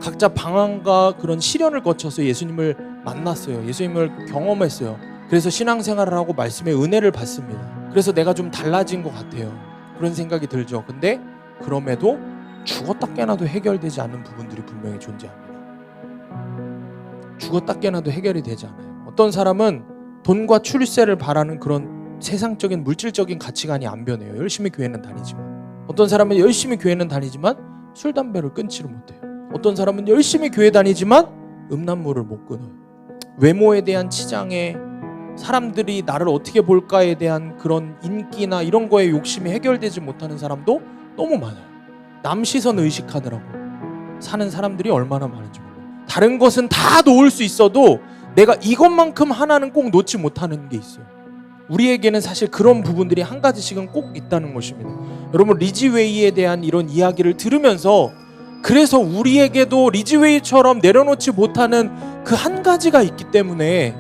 각자 방황과 그런 시련을 거쳐서 예수님을 만났어요. 예수님을 경험했어요. 그래서 신앙생활을 하고 말씀의 은혜를 받습니다. 그래서 내가 좀 달라진 것 같아요. 그런 생각이 들죠. 근데 그럼에도 죽었다 깨나도 해결되지 않는 부분들이 분명히 존재합니다. 죽었다 깨나도 해결이 되지 않아요. 어떤 사람은 돈과 출세를 바라는 그런 세상적인 물질적인 가치관이 안 변해요. 열심히 교회는 다니지만. 어떤 사람은 열심히 교회는 다니지만 술, 담배를 끊지를 못해요. 어떤 사람은 열심히 교회 다니지만 음란물을 못 끊어요. 외모에 대한 치장에 사람들이 나를 어떻게 볼까에 대한 그런 인기나 이런 거에 욕심이 해결되지 못하는 사람도 너무 많아요. 남 시선 의식하느라고 사는 사람들이 얼마나 많은지 몰라요. 다른 것은 다 놓을 수 있어도 내가 이것만큼 하나는 꼭 놓지 못하는 게 있어요. 우리에게는 사실 그런 부분들이 한 가지씩은 꼭 있다는 것입니다. 여러분, 리지웨이에 대한 이런 이야기를 들으면서 그래서 우리에게도 리지웨이처럼 내려놓지 못하는 그 한 가지가 있기 때문에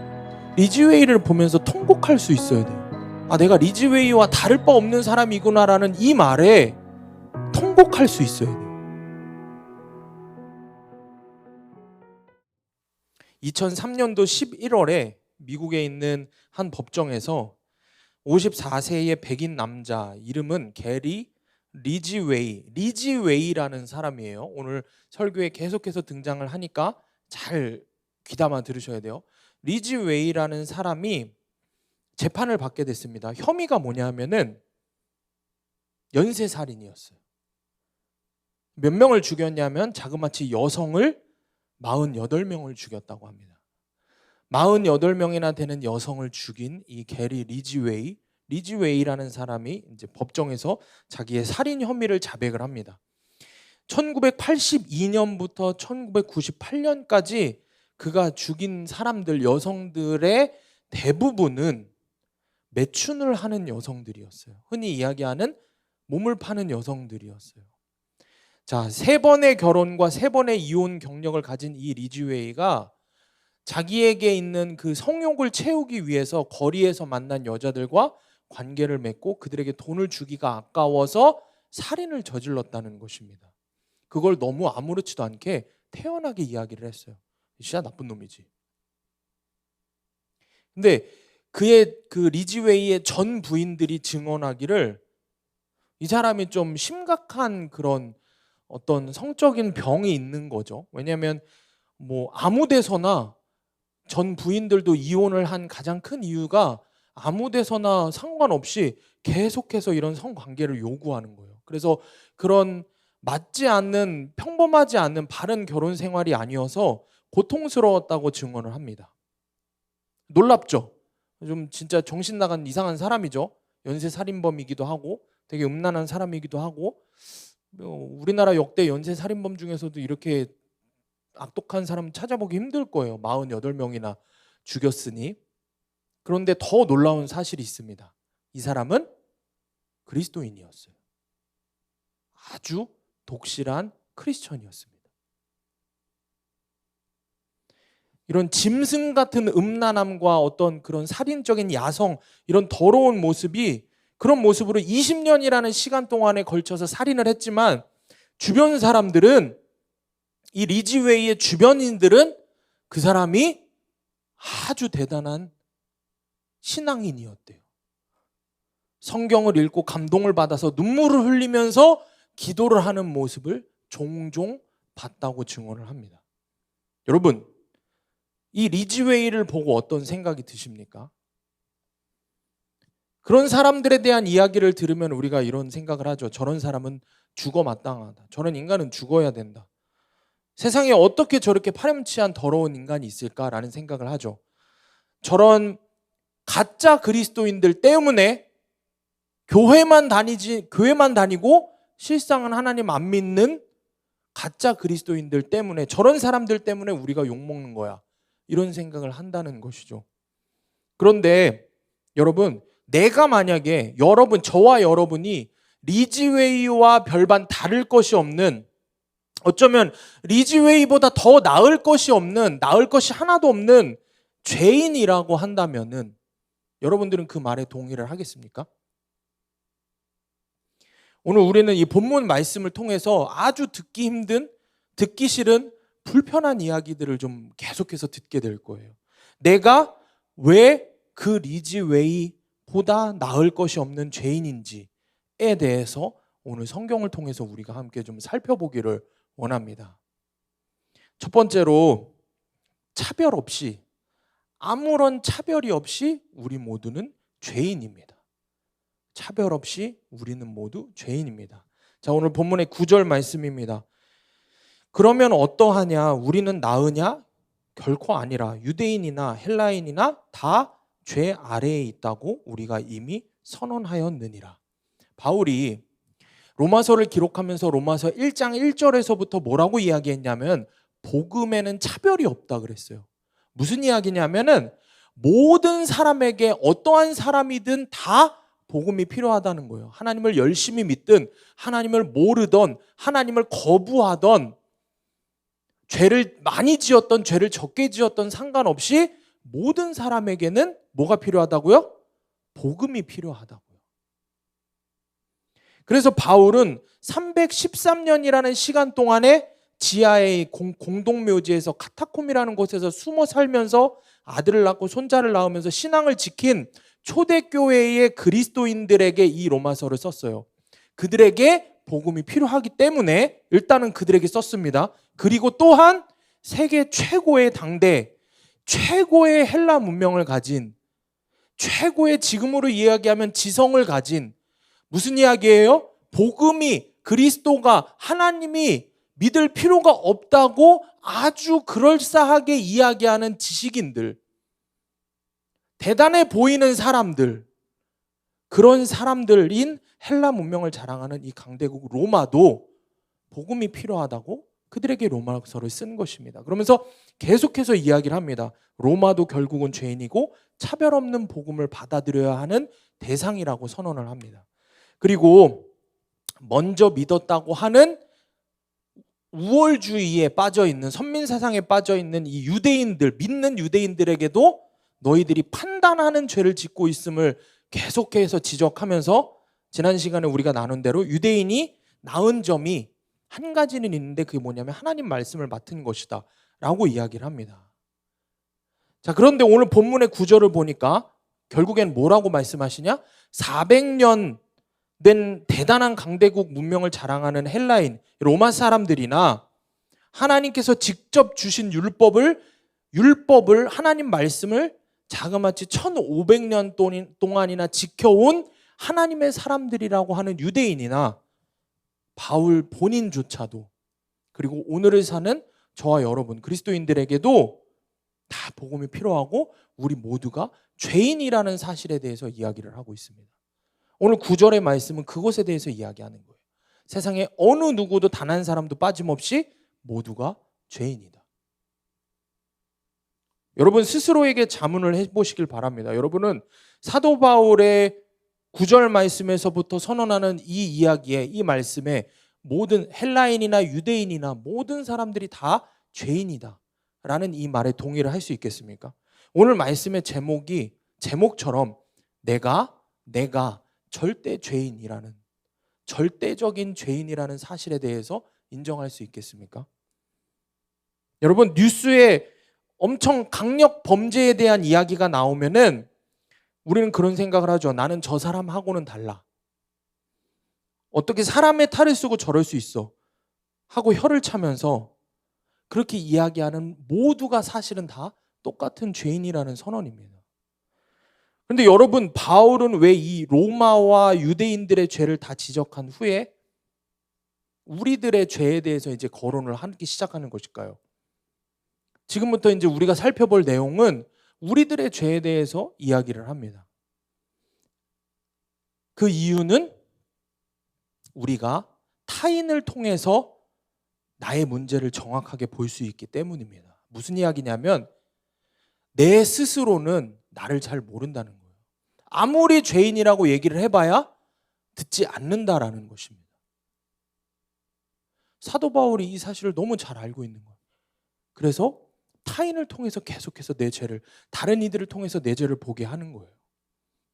리지웨이를 보면서 통곡할 수 있어야 돼요. 아, 내가 리지웨이와 다를 바 없는 사람이구나라는 이 말에 통곡할 수 있어야 돼요. 2003년도 11월에 미국에 있는 한 법정에서 54세의 백인 남자, 이름은 게리 리지웨이라는 사람이에요. 오늘 설교에 계속해서 등장을 하니까 잘 귀담아 들으셔야 돼요. 리지웨이라는 사람이 재판을 받게 됐습니다. 혐의가 뭐냐면은 연쇄살인이었어요. 몇 명을 죽였냐면 자그마치 여성을 48명을 죽였다고 합니다. 48명이나 되는 여성을 죽인 이 게리 리지웨이라는 사람이 이제 법정에서 자기의 살인 혐의를 자백을 합니다. 1982년부터 1998년까지 그가 죽인 사람들, 여성들의 대부분은 매춘을 하는 여성들이었어요. 흔히 이야기하는 몸을 파는 여성들이었어요. 자, 3번의 결혼과 3번의 이혼 경력을 가진 이 리지웨이가 자기에게 있는 그 성욕을 채우기 위해서 거리에서 만난 여자들과 관계를 맺고 그들에게 돈을 주기가 아까워서 살인을 저질렀다는 것입니다. 그걸 너무 아무렇지도 않게 태연하게 이야기를 했어요. 진짜 나쁜 놈이지. 근데 그의 그 리지웨이의 전 부인들이 증언하기를 이 사람이 좀 심각한 그런 어떤 성적인 병이 있는 거죠. 왜냐하면 뭐 아무 데서나 전 부인들도 이혼을 한 가장 큰 이유가 아무 데서나 상관없이 계속해서 이런 성관계를 요구하는 거예요. 그래서 그런 맞지 않는, 평범하지 않는 바른 결혼 생활이 아니어서 고통스러웠다고 증언을 합니다. 놀랍죠? 좀 진짜 정신 나간 이상한 사람이죠. 연쇄살인범이기도 하고 되게 음란한 사람이기도 하고, 우리나라 역대 연쇄살인범 중에서도 이렇게 악독한 사람 찾아보기 힘들 거예요. 48명이나 죽였으니. 그런데 더 놀라운 사실이 있습니다. 이 사람은 그리스도인이었어요. 아주 독실한 크리스천이었습니다. 이런 짐승 같은 음란함과 어떤 그런 살인적인 야성, 이런 더러운 모습이, 그런 모습으로 20년이라는 시간 동안에 걸쳐서 살인을 했지만 주변 사람들은, 이 리지웨이의 주변인들은 그 사람이 아주 대단한 신앙인이었대요. 성경을 읽고 감동을 받아서 눈물을 흘리면서 기도를 하는 모습을 종종 봤다고 증언을 합니다. 여러분, 이 리지웨이를 보고 어떤 생각이 드십니까? 그런 사람들에 대한 이야기를 들으면 우리가 이런 생각을 하죠. 저런 사람은 죽어 마땅하다. 저런 인간은 죽어야 된다. 세상에 어떻게 저렇게 파렴치한 더러운 인간이 있을까라는 생각을 하죠. 저런 가짜 그리스도인들 때문에 교회만 다니고 실상은 하나님 안 믿는 가짜 그리스도인들 때문에, 저런 사람들 때문에 우리가 욕먹는 거야, 이런 생각을 한다는 것이죠. 그런데 여러분, 내가 만약에 저와 여러분이 리지웨이와 별반 다를 것이 없는, 어쩌면 리지웨이보다 더 나을 것이 하나도 없는 죄인이라고 한다면은 여러분들은 그 말에 동의를 하겠습니까? 오늘 우리는 이 본문 말씀을 통해서 아주 듣기 힘든, 듣기 싫은 불편한 이야기들을 좀 계속해서 듣게 될 거예요. 내가 왜 그 리지웨이보다 나을 것이 없는 죄인인지에 대해서 오늘 성경을 통해서 우리가 함께 좀 살펴보기를 원합니다. 첫 번째로 차별 없이, 아무런 차별이 없이 우리 모두는 죄인입니다. 차별 없이 우리는 모두 죄인입니다. 자, 오늘 본문의 9절 말씀입니다. 그러면 어떠하냐? 우리는 나으냐? 결코 아니라 유대인이나 헬라인이나 다 죄 아래에 있다고 우리가 이미 선언하였느니라. 바울이 로마서를 기록하면서 로마서 1장 1절에서부터 뭐라고 이야기했냐면 복음에는 차별이 없다 그랬어요. 무슨 이야기냐면은 모든 사람에게 어떠한 사람이든 다 복음이 필요하다는 거예요. 하나님을 열심히 믿든 하나님을 모르던 하나님을 거부하던 죄를 많이 지었던 죄를 적게 지었던 상관없이 모든 사람에게는 뭐가 필요하다고요? 복음이 필요하다고요. 그래서 바울은 313년이라는 시간 동안에 지하의 공동묘지에서 카타콤이라는 곳에서 숨어 살면서 아들을 낳고 손자를 낳으면서 신앙을 지킨 초대교회의 그리스도인들에게 이 로마서를 썼어요. 그들에게 복음이 필요하기 때문에 일단은 그들에게 썼습니다. 그리고 또한 세계 최고의 당대, 최고의 헬라 문명을 가진, 최고의 지금으로 이야기하면 지성을 가진, 무슨 이야기예요? 복음이, 그리스도가, 하나님이 믿을 필요가 없다고 아주 그럴싸하게 이야기하는 지식인들, 대단해 보이는 사람들, 그런 사람들인 헬라 문명을 자랑하는 이 강대국 로마도 복음이 필요하다고 그들에게 로마서를 쓴 것입니다. 그러면서 계속해서 이야기를 합니다. 로마도 결국은 죄인이고 차별 없는 복음을 받아들여야 하는 대상이라고 선언을 합니다. 그리고 먼저 믿었다고 하는 우월주의에 빠져있는, 선민사상에 빠져있는 이 유대인들, 믿는 유대인들에게도 너희들이 판단하는 죄를 짓고 있음을 계속해서 지적하면서 지난 시간에 우리가 나눈 대로 유대인이 나은 점이 한 가지는 있는데 그게 뭐냐면 하나님 말씀을 맡은 것이다 라고 이야기를 합니다. 자, 그런데 오늘 본문의 구절을 보니까 결국엔 뭐라고 말씀하시냐? 400년 된 대단한 강대국 문명을 자랑하는 헬라인, 로마 사람들이나 하나님께서 직접 주신 율법을 하나님 말씀을 자그마치 1500년 동안이나 지켜온 하나님의 사람들이라고 하는 유대인이나 바울 본인조차도, 그리고 오늘을 사는 저와 여러분 그리스도인들에게도 다 복음이 필요하고 우리 모두가 죄인이라는 사실에 대해서 이야기를 하고 있습니다. 오늘 9절의 말씀은 그것에 대해서 이야기하는 거예요. 세상에 어느 누구도 단 한 사람도 빠짐없이 모두가 죄인이다. 여러분 스스로에게 자문을 해보시길 바랍니다. 여러분은 사도 바울의 9절 말씀에서부터 선언하는 이 이야기에, 이 말씀에 모든 헬라인이나 유대인이나 모든 사람들이 다 죄인이다 라는 이 말에 동의를 할 수 있겠습니까? 오늘 말씀의 제목처럼 내가 절대 죄인이라는, 절대적인 죄인이라는 사실에 대해서 인정할 수 있겠습니까? 여러분 뉴스에 엄청 강력 범죄에 대한 이야기가 나오면은 우리는 그런 생각을 하죠. 나는 저 사람하고는 달라. 어떻게 사람의 탈을 쓰고 저럴 수 있어? 하고 혀를 차면서 그렇게 이야기하는 모두가 사실은 다 똑같은 죄인이라는 선언입니다. 그런데 여러분 바울은 왜 이 로마와 유대인들의 죄를 다 지적한 후에 우리들의 죄에 대해서 이제 거론을 하기 시작하는 것일까요? 지금부터 이제 우리가 살펴볼 내용은 우리들의 죄에 대해서 이야기를 합니다. 그 이유는 우리가 타인을 통해서 나의 문제를 정확하게 볼 수 있기 때문입니다. 무슨 이야기냐면 내 스스로는 나를 잘 모른다는 거예요. 아무리 죄인이라고 얘기를 해봐야 듣지 않는다라는 것입니다. 사도 바울이 이 사실을 너무 잘 알고 있는 거예요. 그래서 타인을 통해서 계속해서 내 죄를, 다른 이들을 통해서 내 죄를 보게 하는 거예요.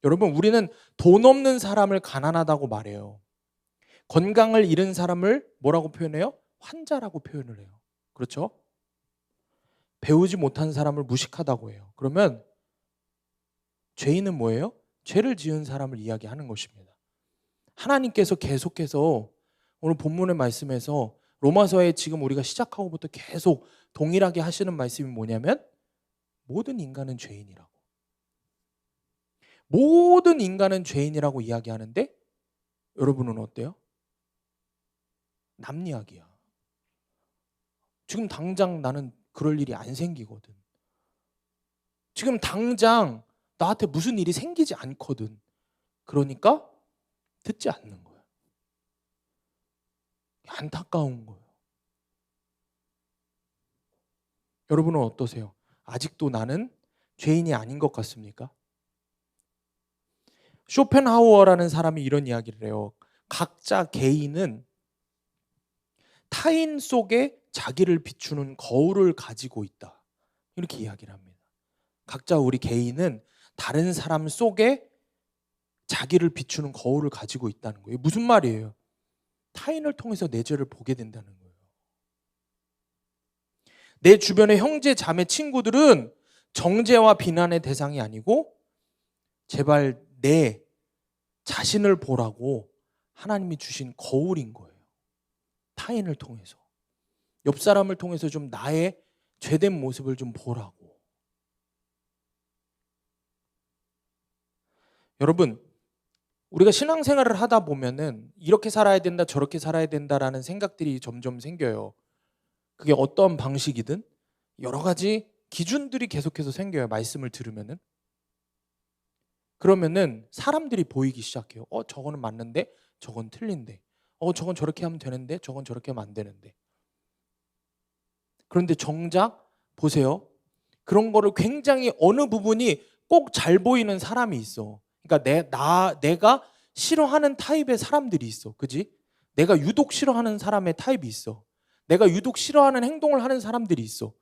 여러분 우리는 돈 없는 사람을 가난하다고 말해요. 건강을 잃은 사람을 뭐라고 표현해요? 환자라고 표현을 해요. 그렇죠? 배우지 못한 사람을 무식하다고 해요. 그러면 죄인은 뭐예요? 죄를 지은 사람을 이야기하는 것입니다. 하나님께서 계속해서 오늘 본문의 말씀에서 로마서에 지금 우리가 시작하고부터 계속 동일하게 하시는 말씀이 뭐냐면 모든 인간은 죄인이라고. 모든 인간은 죄인이라고 이야기하는데 여러분은 어때요? 남 이야기야. 지금 당장 나는 그럴 일이 안 생기거든. 지금 당장 나한테 무슨 일이 생기지 않거든. 그러니까 듣지 않는 거야. 안타까운 거예요. 여러분은 어떠세요? 아직도 나는 죄인이 아닌 것 같습니까? 쇼펜하우어라는 사람이 이런 이야기를 해요. 각자 개인은 타인 속에 자기를 비추는 거울을 가지고 있다. 이렇게 이야기를 합니다. 각자 우리 개인은 다른 사람 속에 자기를 비추는 거울을 가지고 있다는 거예요. 무슨 말이에요? 타인을 통해서 내 죄를 보게 된다는 거예요. 내 주변의 형제, 자매, 친구들은 정죄와 비난의 대상이 아니고 제발 내 자신을 보라고 하나님이 주신 거울인 거예요. 타인을 통해서. 옆 사람을 통해서 좀 나의 죄된 모습을 좀 보라고. 여러분, 우리가 신앙생활을 하다 보면은 이렇게 살아야 된다, 저렇게 살아야 된다라는 생각들이 점점 생겨요. 그게 어떤 방식이든 여러 가지 기준들이 계속해서 생겨요. 말씀을 들으면은. 그러면은 사람들이 보이기 시작해요. 저거는 맞는데 저건 틀린데. 저건 저렇게 하면 되는데 저건 저렇게 하면 안 되는데. 그런데 정작 보세요. 그런 거를 굉장히 어느 부분이 꼭 잘 보이는 사람이 있어. 그러니까 내가 싫어하는 타입의 사람들이 있어. 그지? 내가 유독 싫어하는 사람의 타입이 있어. 내가 유독 싫어하는 행동을 하는 사람들이 있어.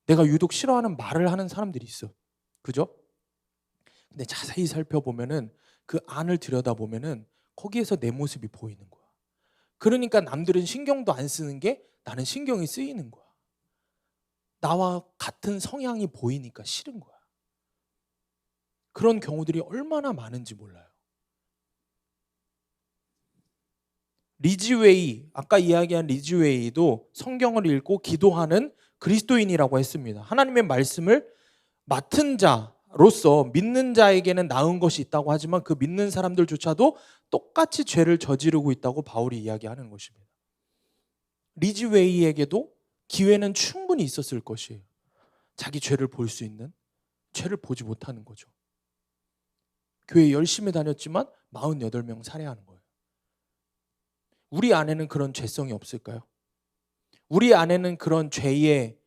내가 유독 싫어하는 말을 하는 사람들이 있어. 그죠? 근데 자세히 살펴보면은 그 안을 들여다보면은 거기에서 내 모습이 보이는 거야. 그러니까 남들은 신경도 안 쓰는 게 나는 신경이 쓰이는 거야. 나와 같은 성향이 보이니까 싫은 거야. 그런 경우들이 얼마나 많은지 몰라요. 리즈웨이, 아까 이야기한 리즈웨이도 성경을 읽고 기도하는 그리스도인이라고 했습니다. 하나님의 말씀을 맡은 자로서 믿는 자에게는 나은 것이 있다고 하지만 그 믿는 사람들조차도 똑같이 죄를 저지르고 있다고 바울이 이야기하는 것입니다. 리즈웨이에게도 기회는 충분히 있었을 것이에요. 자기 죄를 볼 수 있는, 죄를 보지 못하는 거죠. 교회 열심히 다녔지만 48명 살해하는 거예요. 우리 안에는 그런 죄성이 없을까요? 우리 안에는 그런 죄의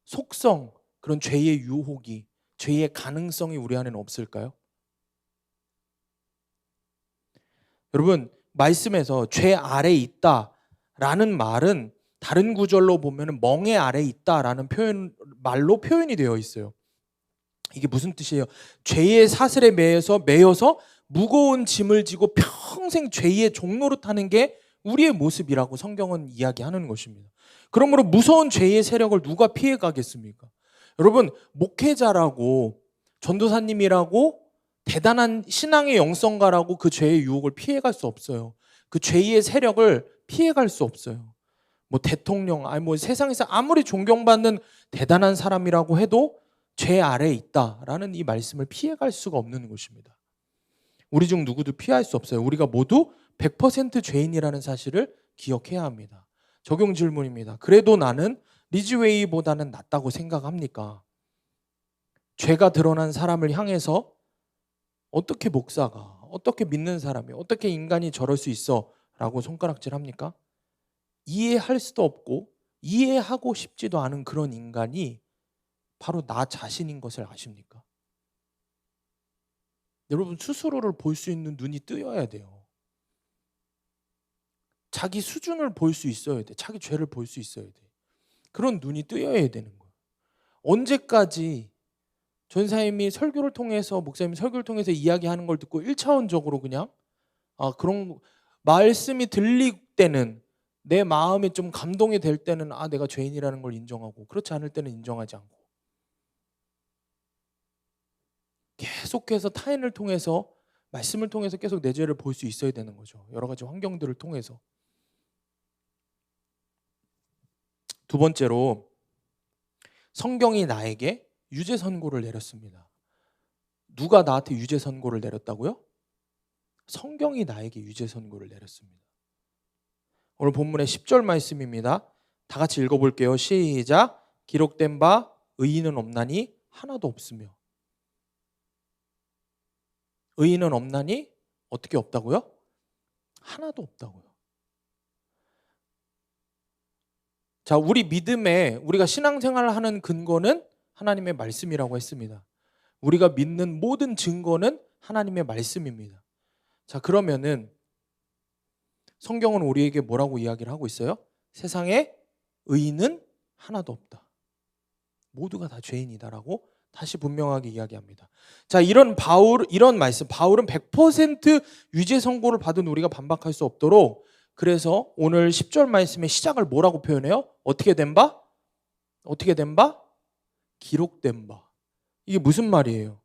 속성, 그런 죄의 유혹이, 죄의 가능성이 우리 안에는 없을까요? 여러분, 말씀에서 죄 아래 있다라는 말은 다른 구절로 보면 멍에 아래 있다라는 말로 표현이 되어 있어요. 이게 무슨 뜻이에요? 죄의 사슬에 매여서 무거운 짐을 지고 평생 죄의 종로로 타는 게 우리의 모습이라고 성경은 이야기하는 것입니다. 그러므로 무서운 죄의 세력을 누가 피해 가겠습니까? 여러분, 목회자라고 전도사님이라고 대단한 신앙의 영성가라고 그 죄의 유혹을 피해 갈 수 없어요. 그 죄의 세력을 피해 갈 수 없어요. 뭐 대통령, 세상에서 아무리 존경받는 대단한 사람이라고 해도 죄 아래에 있다라는 이 말씀을 피해갈 수가 없는 것입니다. 우리 중 누구도 피할 수 없어요. 우리가 모두 100% 죄인이라는 사실을 기억해야 합니다. 적용 질문입니다. 그래도 나는 리즈웨이보다는 낫다고 생각합니까? 죄가 드러난 사람을 향해서 어떻게 목사가, 어떻게 믿는 사람이, 어떻게 인간이 저럴 수 있어? 라고 손가락질합니까? 이해할 수도 없고 이해하고 싶지도 않은 그런 인간이 바로 나 자신인 것을 아십니까? 여러분, 스스로를 볼 수 있는 눈이 뜨여야 돼요. 자기 수준을 볼 수 있어야 돼. 자기 죄를 볼 수 있어야 돼. 그런 눈이 뜨여야 되는 거예요. 언제까지 전사님이 설교를 통해서, 목사님이 설교를 통해서 이야기하는 걸 듣고 1차원적으로 그냥 그런 말씀이 들릴 때는 내 마음이 좀 감동이 될 때는 내가 죄인이라는 걸 인정하고, 그렇지 않을 때는 인정하지 않고, 계속해서 타인을 통해서, 말씀을 통해서 계속 내 죄를 볼 수 있어야 되는 거죠. 여러 가지 환경들을 통해서. 두 번째로, 성경이 나에게 유죄 선고를 내렸습니다. 누가 나한테 유죄 선고를 내렸다고요? 성경이 나에게 유죄 선고를 내렸습니다. 오늘 본문의 10절 말씀입니다. 다 같이 읽어볼게요. 시작. 기록된 바 의인은 없나니 하나도 없으며. 의인은 없나니 어떻게 없다고요? 하나도 없다고요. 자, 우리 믿음에, 우리가 신앙생활을 하는 근거는 하나님의 말씀이라고 했습니다. 우리가 믿는 모든 증거는 하나님의 말씀입니다. 자, 그러면은 성경은 우리에게 뭐라고 이야기를 하고 있어요? 세상에 의인은 하나도 없다. 모두가 다 죄인이다라고 다시 분명하게 이야기합니다. 자, 이런 말씀, 바울은 100% 유죄 선고를 받은 우리가 반박할 수 없도록, 그래서 오늘 10절 말씀의 시작을 뭐라고 표현해요? 어떻게 된 바? 어떻게 된 바? 기록된 바. 이게 무슨 말이에요?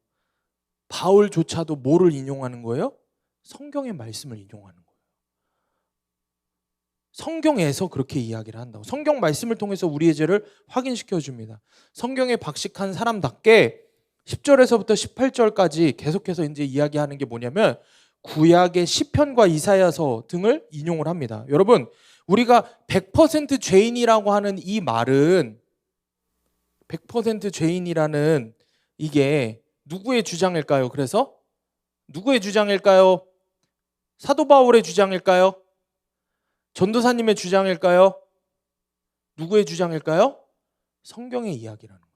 바울조차도 뭐를 인용하는 거예요? 성경의 말씀을 인용하는 거예요. 성경에서 그렇게 이야기를 한다고. 성경 말씀을 통해서 우리의 죄를 확인시켜 줍니다. 성경에 박식한 사람답게 10절에서부터 18절까지 계속해서 이제 이야기하는 게 뭐냐면 구약의 시편과 이사야서 등을 인용을 합니다. 여러분, 우리가 100% 죄인이라고 하는 이 말은, 100% 죄인이라는 이게 누구의 주장일까요? 그래서 누구의 주장일까요? 사도 바울의 주장일까요? 전도사님의 주장일까요? 누구의 주장일까요? 성경의 이야기라는 거예요.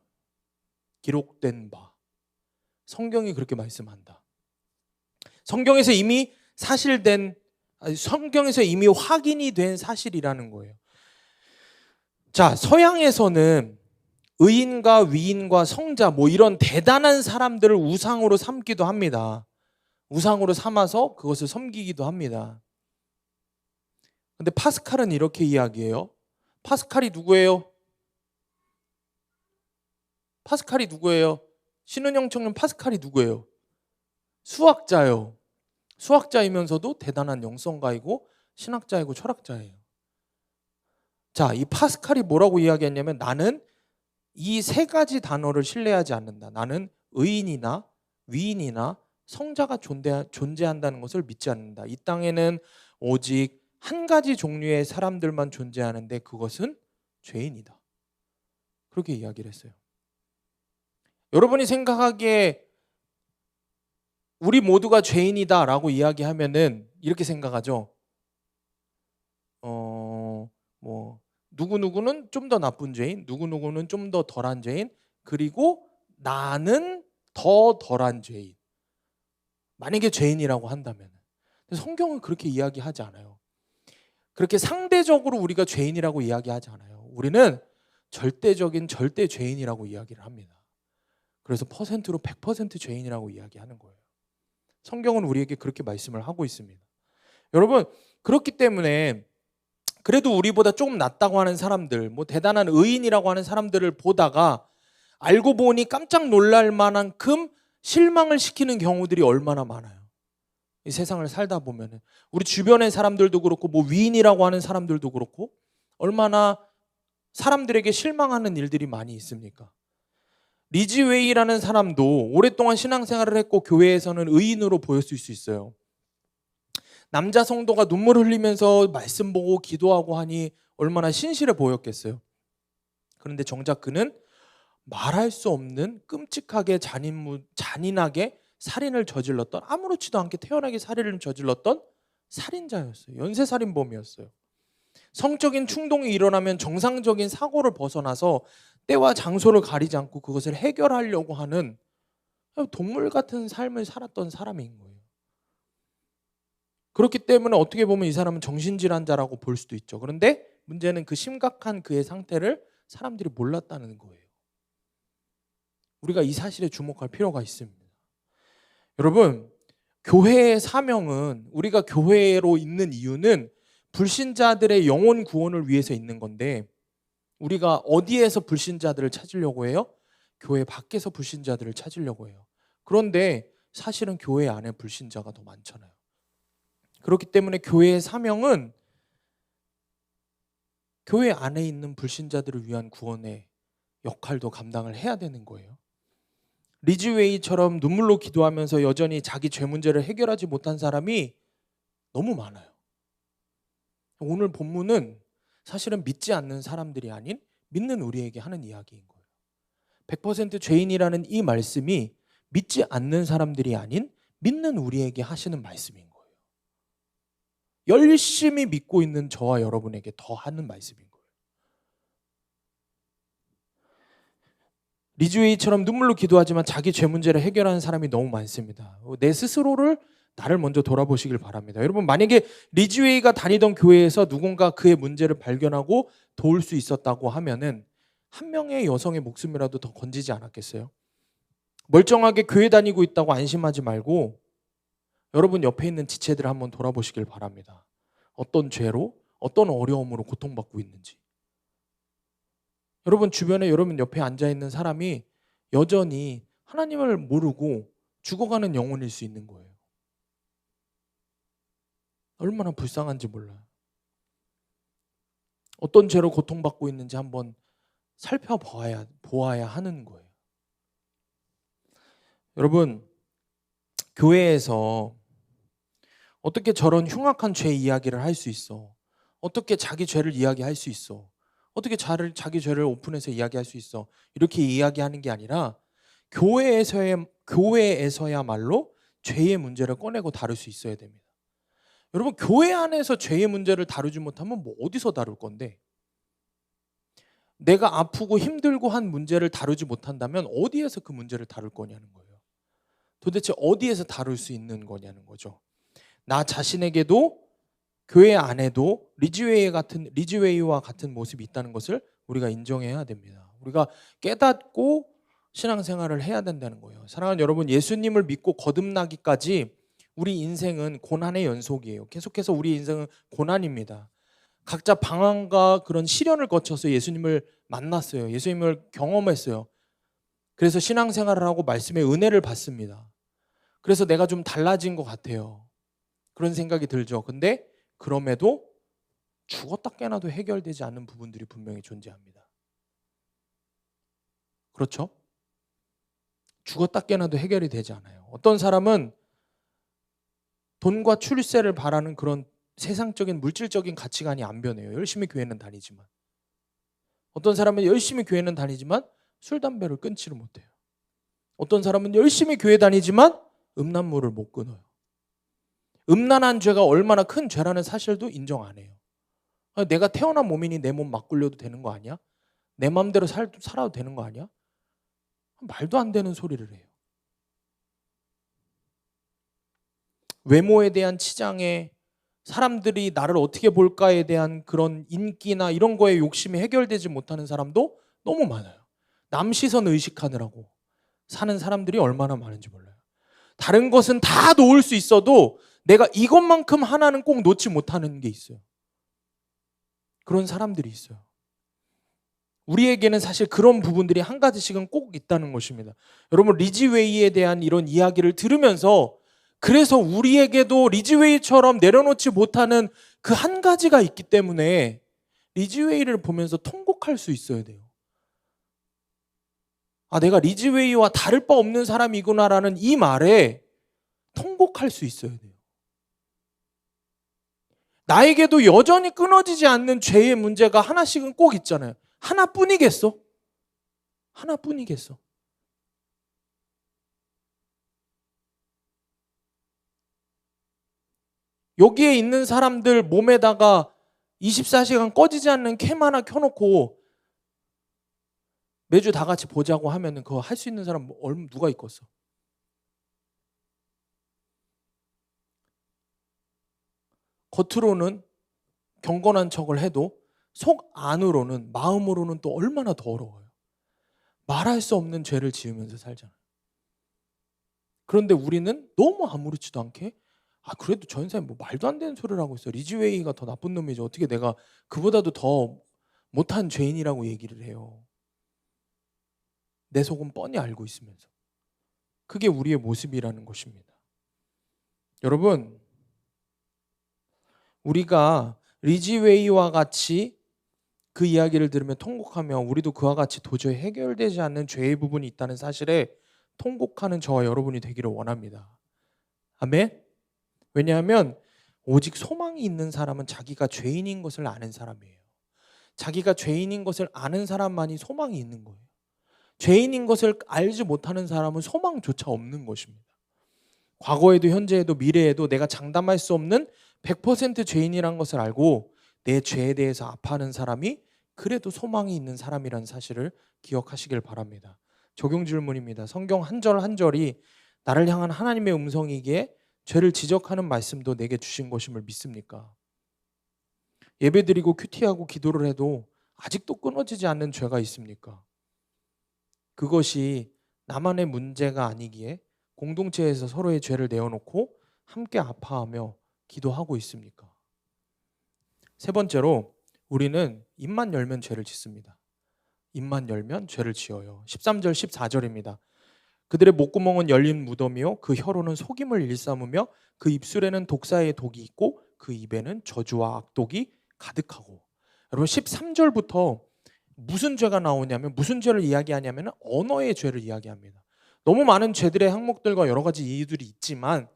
기록된 바. 성경이 그렇게 말씀한다. 성경에서 이미 성경에서 이미 확인이 된 사실이라는 거예요. 자, 서양에서는 의인과 위인과 성자, 이런 대단한 사람들을 우상으로 삼기도 합니다. 우상으로 삼아서 그것을 섬기기도 합니다. 근데 파스칼은 이렇게 이야기해요. 파스칼이 누구예요? 파스칼이 누구예요? 신은영 청년 파스칼이 누구예요? 수학자예요. 수학자이면서도 대단한 영성가이고 신학자이고 철학자예요. 자, 이 파스칼이 뭐라고 이야기했냐면, 나는 이 세 가지 단어를 신뢰하지 않는다. 나는 의인이나 위인이나 성자가 존재한다는 것을 믿지 않는다. 이 땅에는 오직 한 가지 종류의 사람들만 존재하는데 그것은 죄인이다. 그렇게 이야기를 했어요. 여러분이 생각하기에 우리 모두가 죄인이다라고 이야기하면은 이렇게 생각하죠. 누구누구는 좀 더 나쁜 죄인, 누구누구는 좀 더 덜한 죄인, 그리고 나는 더 덜한 죄인. 만약에 죄인이라고 한다면. 성경은 그렇게 이야기하지 않아요. 그렇게 상대적으로 우리가 죄인이라고 이야기하지 않아요. 우리는 절대적인 절대 죄인이라고 이야기를 합니다. 그래서 퍼센트로 100% 죄인이라고 이야기하는 거예요. 성경은 우리에게 그렇게 말씀을 하고 있습니다. 여러분, 그렇기 때문에 그래도 우리보다 조금 낫다고 하는 사람들, 대단한 의인이라고 하는 사람들을 보다가 알고 보니 깜짝 놀랄 만큼 실망을 시키는 경우들이 얼마나 많아요. 이 세상을 살다 보면은 우리 주변의 사람들도 그렇고 위인이라고 하는 사람들도 그렇고 얼마나 사람들에게 실망하는 일들이 많이 있습니까? 리지 웨이라는 사람도 오랫동안 신앙생활을 했고 교회에서는 의인으로 보였을 수 있어요. 남자 성도가 눈물 흘리면서 말씀 보고 기도하고 하니 얼마나 신실해 보였겠어요. 그런데 정작 그는 말할 수 없는 끔찍하게 잔인하게 살인을 저질렀던, 아무렇지도 않게 태연하게 살인을 저질렀던 살인자였어요. 연쇄살인범이었어요. 성적인 충동이 일어나면 정상적인 사고를 벗어나서 때와 장소를 가리지 않고 그것을 해결하려고 하는 동물 같은 삶을 살았던 사람인 거예요. 그렇기 때문에 어떻게 보면 이 사람은 정신질환자라고 볼 수도 있죠. 그런데 문제는 그 심각한 그의 상태를 사람들이 몰랐다는 거예요. 우리가 이 사실에 주목할 필요가 있습니다. 여러분, 교회의 사명은, 우리가 교회로 있는 이유는 불신자들의 영혼 구원을 위해서 있는 건데 우리가 어디에서 불신자들을 찾으려고 해요? 교회 밖에서 불신자들을 찾으려고 해요. 그런데 사실은 교회 안에 불신자가 더 많잖아요. 그렇기 때문에 교회의 사명은 교회 안에 있는 불신자들을 위한 구원의 역할도 감당을 해야 되는 거예요. 리즈 웨이처럼 눈물로 기도하면서 여전히 자기 죄 문제를 해결하지 못한 사람이 너무 많아요. 오늘 본문은 사실은 믿지 않는 사람들이 아닌 믿는 우리에게 하는 이야기인 거예요. 100% 죄인이라는 이 말씀이 믿지 않는 사람들이 아닌 믿는 우리에게 하시는 말씀인 거예요. 열심히 믿고 있는 저와 여러분에게 더 하는 말씀인 거예요. 리즈웨이처럼 눈물로 기도하지만 자기 죄 문제를 해결하는 사람이 너무 많습니다. 내 스스로를 나를 먼저 돌아보시길 바랍니다. 여러분, 만약에 리즈웨이가 다니던 교회에서 누군가 그의 문제를 발견하고 도울 수 있었다고 하면은 한 명의 여성의 목숨이라도 더 건지지 않았겠어요? 멀쩡하게 교회 다니고 있다고 안심하지 말고 여러분 옆에 있는 지체들을 한번 돌아보시길 바랍니다. 어떤 죄로, 어떤 어려움으로 고통받고 있는지. 여러분 주변에 여러분 옆에 앉아있는 사람이 여전히 하나님을 모르고 죽어가는 영혼일 수 있는 거예요. 얼마나 불쌍한지 몰라요. 어떤 죄로 고통받고 있는지 한번 보아야 하는 거예요. 여러분, 교회에서 어떻게 저런 흉악한 죄 이야기를 할 수 있어? 어떻게 자기 죄를 이야기할 수 있어? 어떻게 자기 죄를 오픈해서 이야기할 수 있어? 이렇게 이야기하는 게 아니라 교회에서야말로 죄의 문제를 꺼내고 다룰 수 있어야 됩니다. 여러분, 교회 안에서 죄의 문제를 다루지 못하면 뭐 어디서 다룰 건데? 내가 아프고 힘들고 한 문제를 다루지 못한다면 어디에서 그 문제를 다룰 거냐는 거예요. 도대체 어디에서 다룰 수 있는 거냐는 거죠. 나 자신에게도 교회 안에도 리즈웨이와 같은 모습이 있다는 것을 우리가 인정해야 됩니다. 우리가 깨닫고 신앙생활을 해야 된다는 거예요. 사랑하는 여러분, 예수님을 믿고 거듭나기까지 우리 인생은 고난의 연속이에요. 계속해서 우리 인생은 고난입니다. 각자 방황과 그런 시련을 거쳐서 예수님을 만났어요. 예수님을 경험했어요. 그래서 신앙생활을 하고 말씀의 은혜를 받습니다. 그래서 내가 좀 달라진 것 같아요. 그런 생각이 들죠. 근데 그럼에도 죽었다 깨나도 해결되지 않는 부분들이 분명히 존재합니다. 그렇죠? 죽었다 깨나도 해결이 되지 않아요. 어떤 사람은 돈과 출세를 바라는 그런 세상적인 물질적인 가치관이 안 변해요. 열심히 교회는 다니지만. 어떤 사람은 열심히 교회는 다니지만 술, 담배를 끊지를 못해요. 어떤 사람은 열심히 교회 다니지만 음란물을 못 끊어요. 음란한 죄가 얼마나 큰 죄라는 사실도 인정 안 해요. 내가 태어난 몸이니 내 몸 막 굴려도 되는 거 아니야? 내 마음대로 살아도 되는 거 아니야? 말도 안 되는 소리를 해요. 외모에 대한 치장에 사람들이 나를 어떻게 볼까에 대한 그런 인기나 이런 거에 욕심이 해결되지 못하는 사람도 너무 많아요. 남 시선 의식하느라고 사는 사람들이 얼마나 많은지 몰라요. 다른 것은 다 놓을 수 있어도 내가 이것만큼 하나는 꼭 놓지 못하는 게 있어요. 그런 사람들이 있어요. 우리에게는 사실 그런 부분들이 한 가지씩은 꼭 있다는 것입니다. 여러분, 리즈웨이에 대한 이런 이야기를 들으면서 그래서 우리에게도 리즈웨이처럼 내려놓지 못하는 그 한 가지가 있기 때문에 리즈웨이를 보면서 통곡할 수 있어야 돼요. 아, 내가 리즈웨이와 다를 바 없는 사람이구나라는 이 말에 통곡할 수 있어야 돼요. 나에게도 여전히 끊어지지 않는 죄의 문제가 하나씩은 꼭 있잖아요. 하나뿐이겠어? 하나뿐이겠어? 여기에 있는 사람들 몸에다가 24시간 꺼지지 않는 캠 하나 켜놓고 매주 다 같이 보자고 하면은 그거 할 수 있는 사람 누가 있겠어? 겉으로는 경건한 척을 해도 속 안으로는, 마음으로는 또 얼마나 더러워요. 말할 수 없는 죄를 지으면서 살잖아요. 그런데 우리는 너무 아무렇지도 않게 그래도 저 인사님 뭐 말도 안 되는 소리를 하고 있어. 리즈웨이가 더 나쁜 놈이죠. 어떻게 내가 그보다도 더 못한 죄인이라고 얘기를 해요. 내 속은 뻔히 알고 있으면서. 그게 우리의 모습이라는 것입니다. 여러분, 우리가 리즈웨이와 같이 그 이야기를 들으며 통곡하며 우리도 그와 같이 도저히 해결되지 않는 죄의 부분이 있다는 사실에 통곡하는 저와 여러분이 되기를 원합니다. 아멘? 왜냐하면 오직 소망이 있는 사람은 자기가 죄인인 것을 아는 사람이에요. 자기가 죄인인 것을 아는 사람만이 소망이 있는 거예요. 죄인인 것을 알지 못하는 사람은 소망조차 없는 것입니다. 과거에도 현재에도 미래에도 내가 장담할 수 없는 100% 죄인이란 것을 알고 내 죄에 대해서 아파하는 사람이 그래도 소망이 있는 사람이라는 사실을 기억하시길 바랍니다. 적용 질문입니다. 성경 한 절 한 절이 나를 향한 하나님의 음성이기에 죄를 지적하는 말씀도 내게 주신 것임을 믿습니까? 예배드리고 큐티하고 기도를 해도 아직도 끊어지지 않는 죄가 있습니까? 그것이 나만의 문제가 아니기에 공동체에서 서로의 죄를 내어놓고 함께 아파하며 기도하고 있습니까? 세 번째로 우리는 입만 열면 죄를 짓습니다. 입만 열면 죄를 지어요. 13절 14절입니다. 그들의 목구멍은 열린 무덤이요 그 혀로는 속임을 일삼으며 그 입술에는 독사의 독이 있고 그 입에는 저주와 악독이 가득하고. 여러분 13절부터 무슨 죄가 나오냐면 무슨 죄를 이야기하냐면 언어의 죄를 이야기합니다. 너무 많은 죄들의 항목들과 여러 가지 이유들이 있지만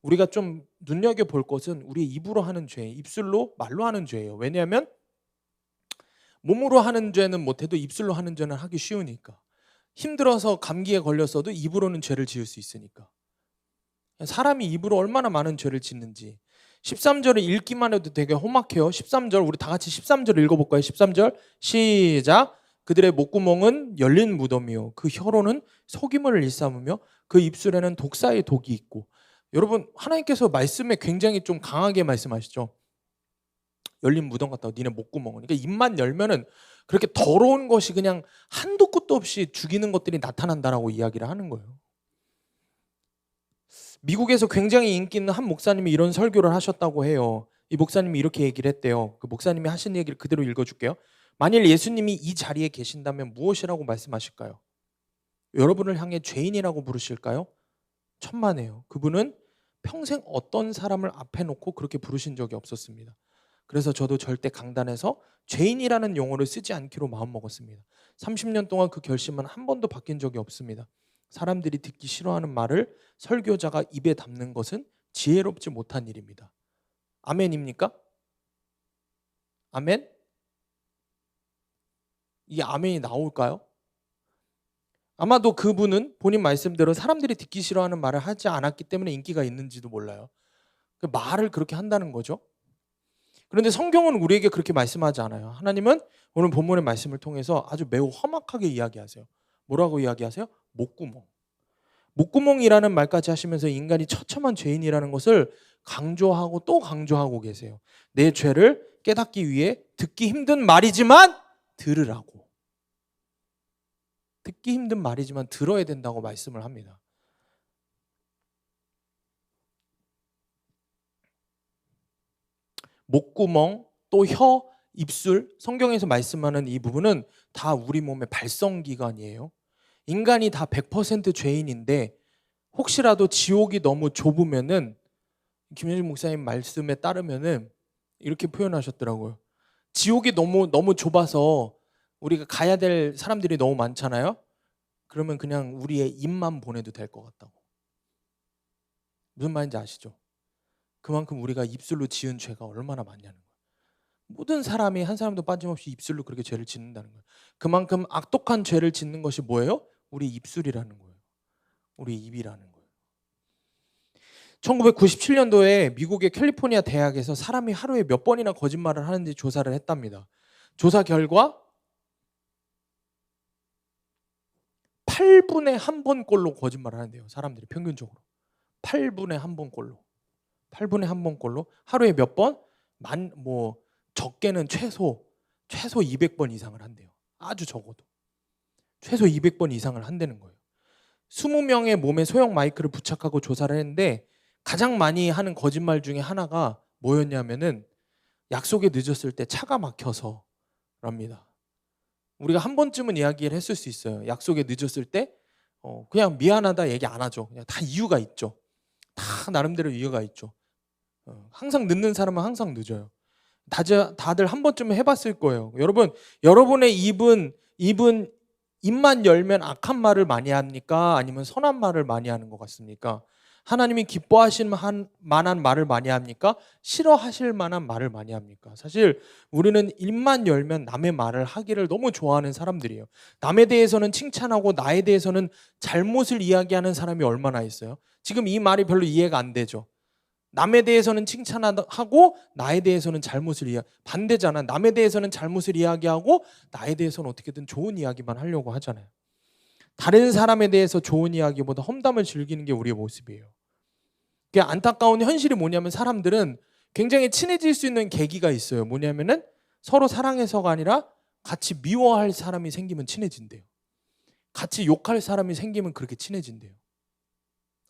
우리가 좀 눈여겨볼 것은 우리의 입으로 하는 죄, 입술로 말로 하는 죄예요. 왜냐하면 몸으로 하는 죄는 못해도 입술로 하는 죄는 하기 쉬우니까. 힘들어서 감기에 걸렸어도 입으로는 죄를 지을 수 있으니까. 사람이 입으로 얼마나 많은 죄를 짓는지 13절을 읽기만 해도 되게 험악해요. 13절 우리 다 같이 13절 읽어볼까요? 13절 시작. 그들의 목구멍은 열린 무덤이요 그 혀로는 속임을 일삼으며 그 입술에는 독사의 독이 있고. 여러분 하나님께서 말씀에 굉장히 좀 강하게 말씀하시죠. 열린 무덤 같다고 니네 목구멍은. 그러니까 입만 열면은 그렇게 더러운 것이 그냥 한도 끝도 없이 죽이는 것들이 나타난다라고 이야기를 하는 거예요. 미국에서 굉장히 인기 있는 한 목사님이 이런 설교를 하셨다고 해요. 이 목사님이 이렇게 얘기를 했대요. 그 목사님이 하신 얘기를 그대로 읽어줄게요. 만일 예수님이 이 자리에 계신다면 무엇이라고 말씀하실까요? 여러분을 향해 죄인이라고 부르실까요? 천만에요. 그분은 평생 어떤 사람을 앞에 놓고 그렇게 부르신 적이 없었습니다. 그래서 저도 절대 강단에서 죄인이라는 용어를 쓰지 않기로 마음먹었습니다. 30년 동안 그 결심은 한 번도 바뀐 적이 없습니다. 사람들이 듣기 싫어하는 말을 설교자가 입에 담는 것은 지혜롭지 못한 일입니다. 아멘입니까? 아멘? 이 아멘이 나올까요? 아마도 그분은 본인 말씀대로 사람들이 듣기 싫어하는 말을 하지 않았기 때문에 인기가 있는지도 몰라요. 그 말을 그렇게 한다는 거죠. 그런데 성경은 우리에게 그렇게 말씀하지 않아요. 하나님은 오늘 본문의 말씀을 통해서 아주 매우 험악하게 이야기하세요. 뭐라고 이야기하세요? 목구멍. 목구멍이라는 말까지 하시면서 인간이 처참한 죄인이라는 것을 강조하고 또 강조하고 계세요. 내 죄를 깨닫기 위해 듣기 힘든 말이지만 들으라고. 듣기 힘든 말이지만 들어야 된다고 말씀을 합니다. 목구멍, 또 혀, 입술, 성경에서 말씀하는 이 부분은 다 우리 몸의 발성기관이에요. 인간이 다 100% 죄인인데 혹시라도 지옥이 너무 좁으면은 김현진 목사님 말씀에 따르면은 이렇게 표현하셨더라고요. 지옥이 너무 좁아서 우리가 가야 될 사람들이 너무 많잖아요. 그러면 그냥 우리의 입만 보내도 될 것 같다고. 무슨 말인지 아시죠? 그만큼 우리가 입술로 지은 죄가 얼마나 많냐는 거예요. 모든 사람이 한 사람도 빠짐없이 입술로 그렇게 죄를 짓는다는 거예요. 그만큼 악독한 죄를 짓는 것이 뭐예요? 우리 입술이라는 거예요. 우리 입이라는 거예요. 1997년도에 미국의 캘리포니아 대학에서 사람이 하루에 몇 번이나 거짓말을 하는지 조사를 했답니다. 조사 결과 8분에 한 번꼴로 거짓말을 하는데요. 사람들이 평균적으로 8분에 한 번꼴로 8분에 한 번꼴로 하루에 몇 번? 적게는 최소 200번 이상을 한대요. 아주 적어도 최소 200번 이상을 한다는 거예요. 20명의 몸에 소형 마이크를 부착하고 조사를 했는데 가장 많이 하는 거짓말 중에 하나가 뭐였냐면은 약속에 늦었을 때 차가 막혀서랍니다. 우리가 한 번쯤은 이야기를 했을 수 있어요. 약속에 늦었을 때 그냥 미안하다 얘기 안 하죠. 그냥 다 이유가 있죠. 다 나름대로 이유가 있죠. 항상 늦는 사람은 항상 늦어요. 다들 한 번쯤은 해봤을 거예요. 여러분의 입만 열면 악한 말을 많이 합니까? 아니면 선한 말을 많이 하는 것 같습니까? 하나님이 기뻐하실 만한 말을 많이 합니까? 싫어하실 만한 말을 많이 합니까? 사실 우리는 입만 열면 남의 말을 하기를 너무 좋아하는 사람들이에요. 남에 대해서는 칭찬하고 나에 대해서는 잘못을 이야기하는 사람이 얼마나 있어요? 지금 이 말이 별로 이해가 안 되죠. 남에 대해서는 칭찬하고 나에 대해서는 반대잖아. 남에 대해서는 잘못을 이야기하고 나에 대해서는 어떻게든 좋은 이야기만 하려고 하잖아요. 다른 사람에 대해서 좋은 이야기보다 험담을 즐기는 게 우리의 모습이에요. 그게 안타까운 현실이 뭐냐면 사람들은 굉장히 친해질 수 있는 계기가 있어요. 뭐냐면은 서로 사랑해서가 아니라 같이 미워할 사람이 생기면 친해진대요. 같이 욕할 사람이 생기면 그렇게 친해진대요.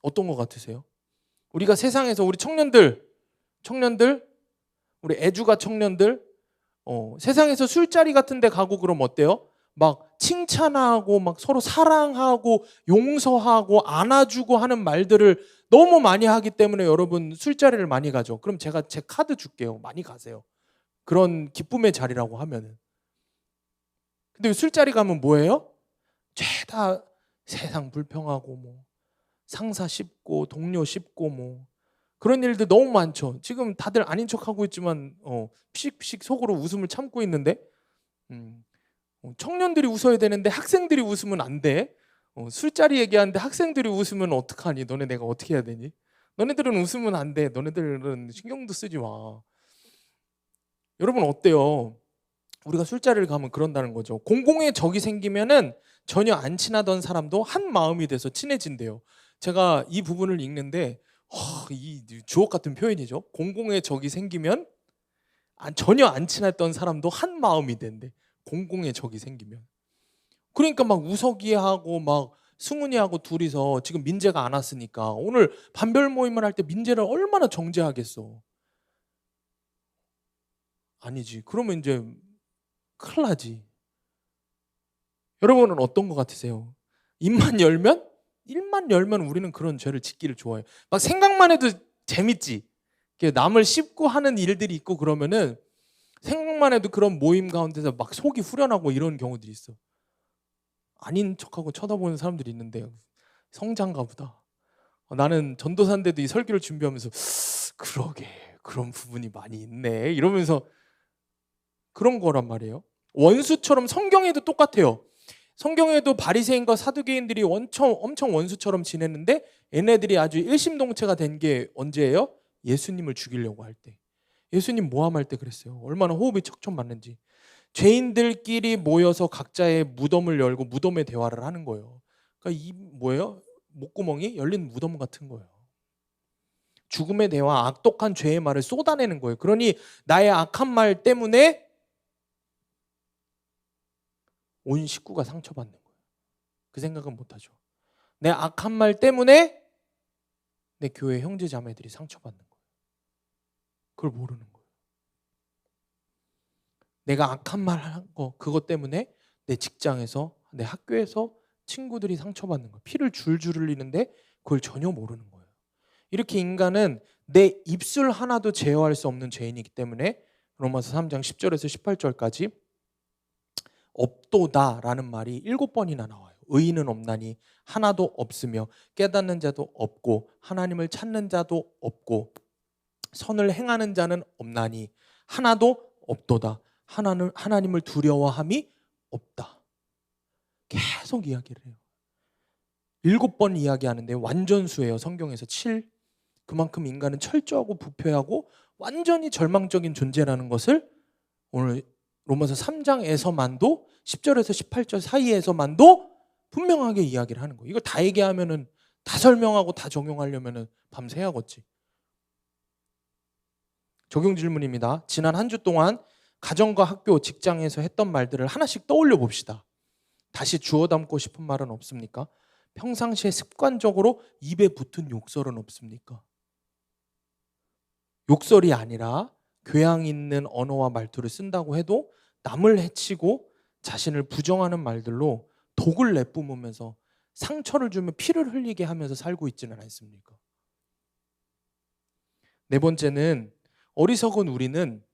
어떤 것 같으세요? 우리가 세상에서 우리 청년들, 우리 애주가 청년들, 세상에서 술자리 같은 데 가고 그러면 어때요? 막 칭찬하고 막 서로 사랑하고 용서하고 안아주고 하는 말들을 너무 많이 하기 때문에 여러분 술자리를 많이 가죠. 그럼 제가 제 카드 줄게요. 많이 가세요. 그런 기쁨의 자리라고 하면은. 근데 술자리 가면 뭐예요? 죄다 세상 불평하고 뭐 상사 씹고 동료 씹고 뭐 그런 일들 너무 많죠. 지금 다들 아닌 척하고 있지만 피식피식 속으로 웃음을 참고 있는데 청년들이 웃어야 되는데 학생들이 웃으면 안 돼. 술자리 얘기하는데 학생들이 웃으면 어떡하니? 너네 내가 어떻게 해야 되니? 너네들은 웃으면 안 돼. 너네들은 신경도 쓰지 마. 여러분 어때요? 우리가 술자리를 가면 그런다는 거죠. 공공의 적이 생기면은 전혀 안 친하던 사람도 한 마음이 돼서 친해진대요. 제가 이 부분을 읽는데 이 주옥 같은 표현이죠. 공공의 적이 생기면 전혀 안 친했던 사람도 한 마음이 된대. 공공의 적이 생기면. 그러니까 막 우석이하고 막 승훈이하고 둘이서 지금 민재가 안 왔으니까 오늘 반별 모임을 할 때 민재를 얼마나 정죄하겠어. 아니지. 그러면 이제 큰일 나지. 여러분은 어떤 것 같으세요? 입만 열면 우리는 그런 죄를 짓기를 좋아해요. 막 생각만 해도 재밌지. 남을 씹고 하는 일들이 있고 그러면은 생각만 해도 그런 모임 가운데서 막 속이 후련하고 이런 경우들이 있어. 아닌 척하고 쳐다보는 사람들이 있는데 성장가 보다. 나는 전도사인데도 이 설교를 준비하면서 그러게 그런 부분이 많이 있네 이러면서 그런 거란 말이에요. 원수처럼 성경에도 똑같아요. 성경에도 바리새인과 사두개인들이 엄청 원수처럼 지냈는데 얘네들이 아주 일심동체가 된 게 언제예요? 예수님을 죽이려고 할 때. 예수님 모함할 때 그랬어요. 얼마나 호흡이 척척 맞는지. 죄인들끼리 모여서 각자의 무덤을 열고 무덤의 대화를 하는 거예요. 그러니까 이 뭐예요? 목구멍이 열린 무덤 같은 거예요. 죽음의 대화, 악독한 죄의 말을 쏟아내는 거예요. 그러니 나의 악한 말 때문에 온 식구가 상처받는 거예요. 그 생각은 못하죠. 내 악한 말 때문에 내 교회 형제 자매들이 상처받는 거예요. 그걸 모르는 거예요. 내가 악한 말 한 거 그것 때문에 내 직장에서 내 학교에서 친구들이 상처받는 거예요. 피를 줄줄 흘리는데 그걸 전혀 모르는 거예요. 이렇게 인간은 내 입술 하나도 제어할 수 없는 죄인이기 때문에 로마서 3장 10절에서 18절까지 없도다라는 말이 7번이나 나와요. 의인은 없나니 하나도 없으며 깨닫는 자도 없고 하나님을 찾는 자도 없고 선을 행하는 자는 없나니 하나도 없도다. 하나님을 두려워함이 없다. 계속 이야기를 해요. 7번 이야기하는데 완전수예요. 성경에서 7. 그만큼 인간은 철저하고 부패하고 완전히 절망적인 존재라는 것을 오늘 로마서 3장에서만도 10절에서 18절 사이에서만도 분명하게 이야기를 하는 거예요. 이걸 다 얘기하면은 다 설명하고 다 적용하려면은 밤새야겠지. 적용 질문입니다. 지난 한 주 동안 가정과 학교, 직장에서 했던 말들을 하나씩 떠올려 봅시다. 다시 주워 담고 싶은 말은 없습니까? 평상시에 습관적으로 입에 붙은 욕설은 없습니까? 욕설이 아니라 교양 있는 언어와 말투를 쓴다고 해도 남을 해치고 자신을 부정하는 말들로 독을 내뿜으면서 상처를 주며 피를 흘리게 하면서 살고 있지는 않습니까? 네 번째는 어리석은 우리는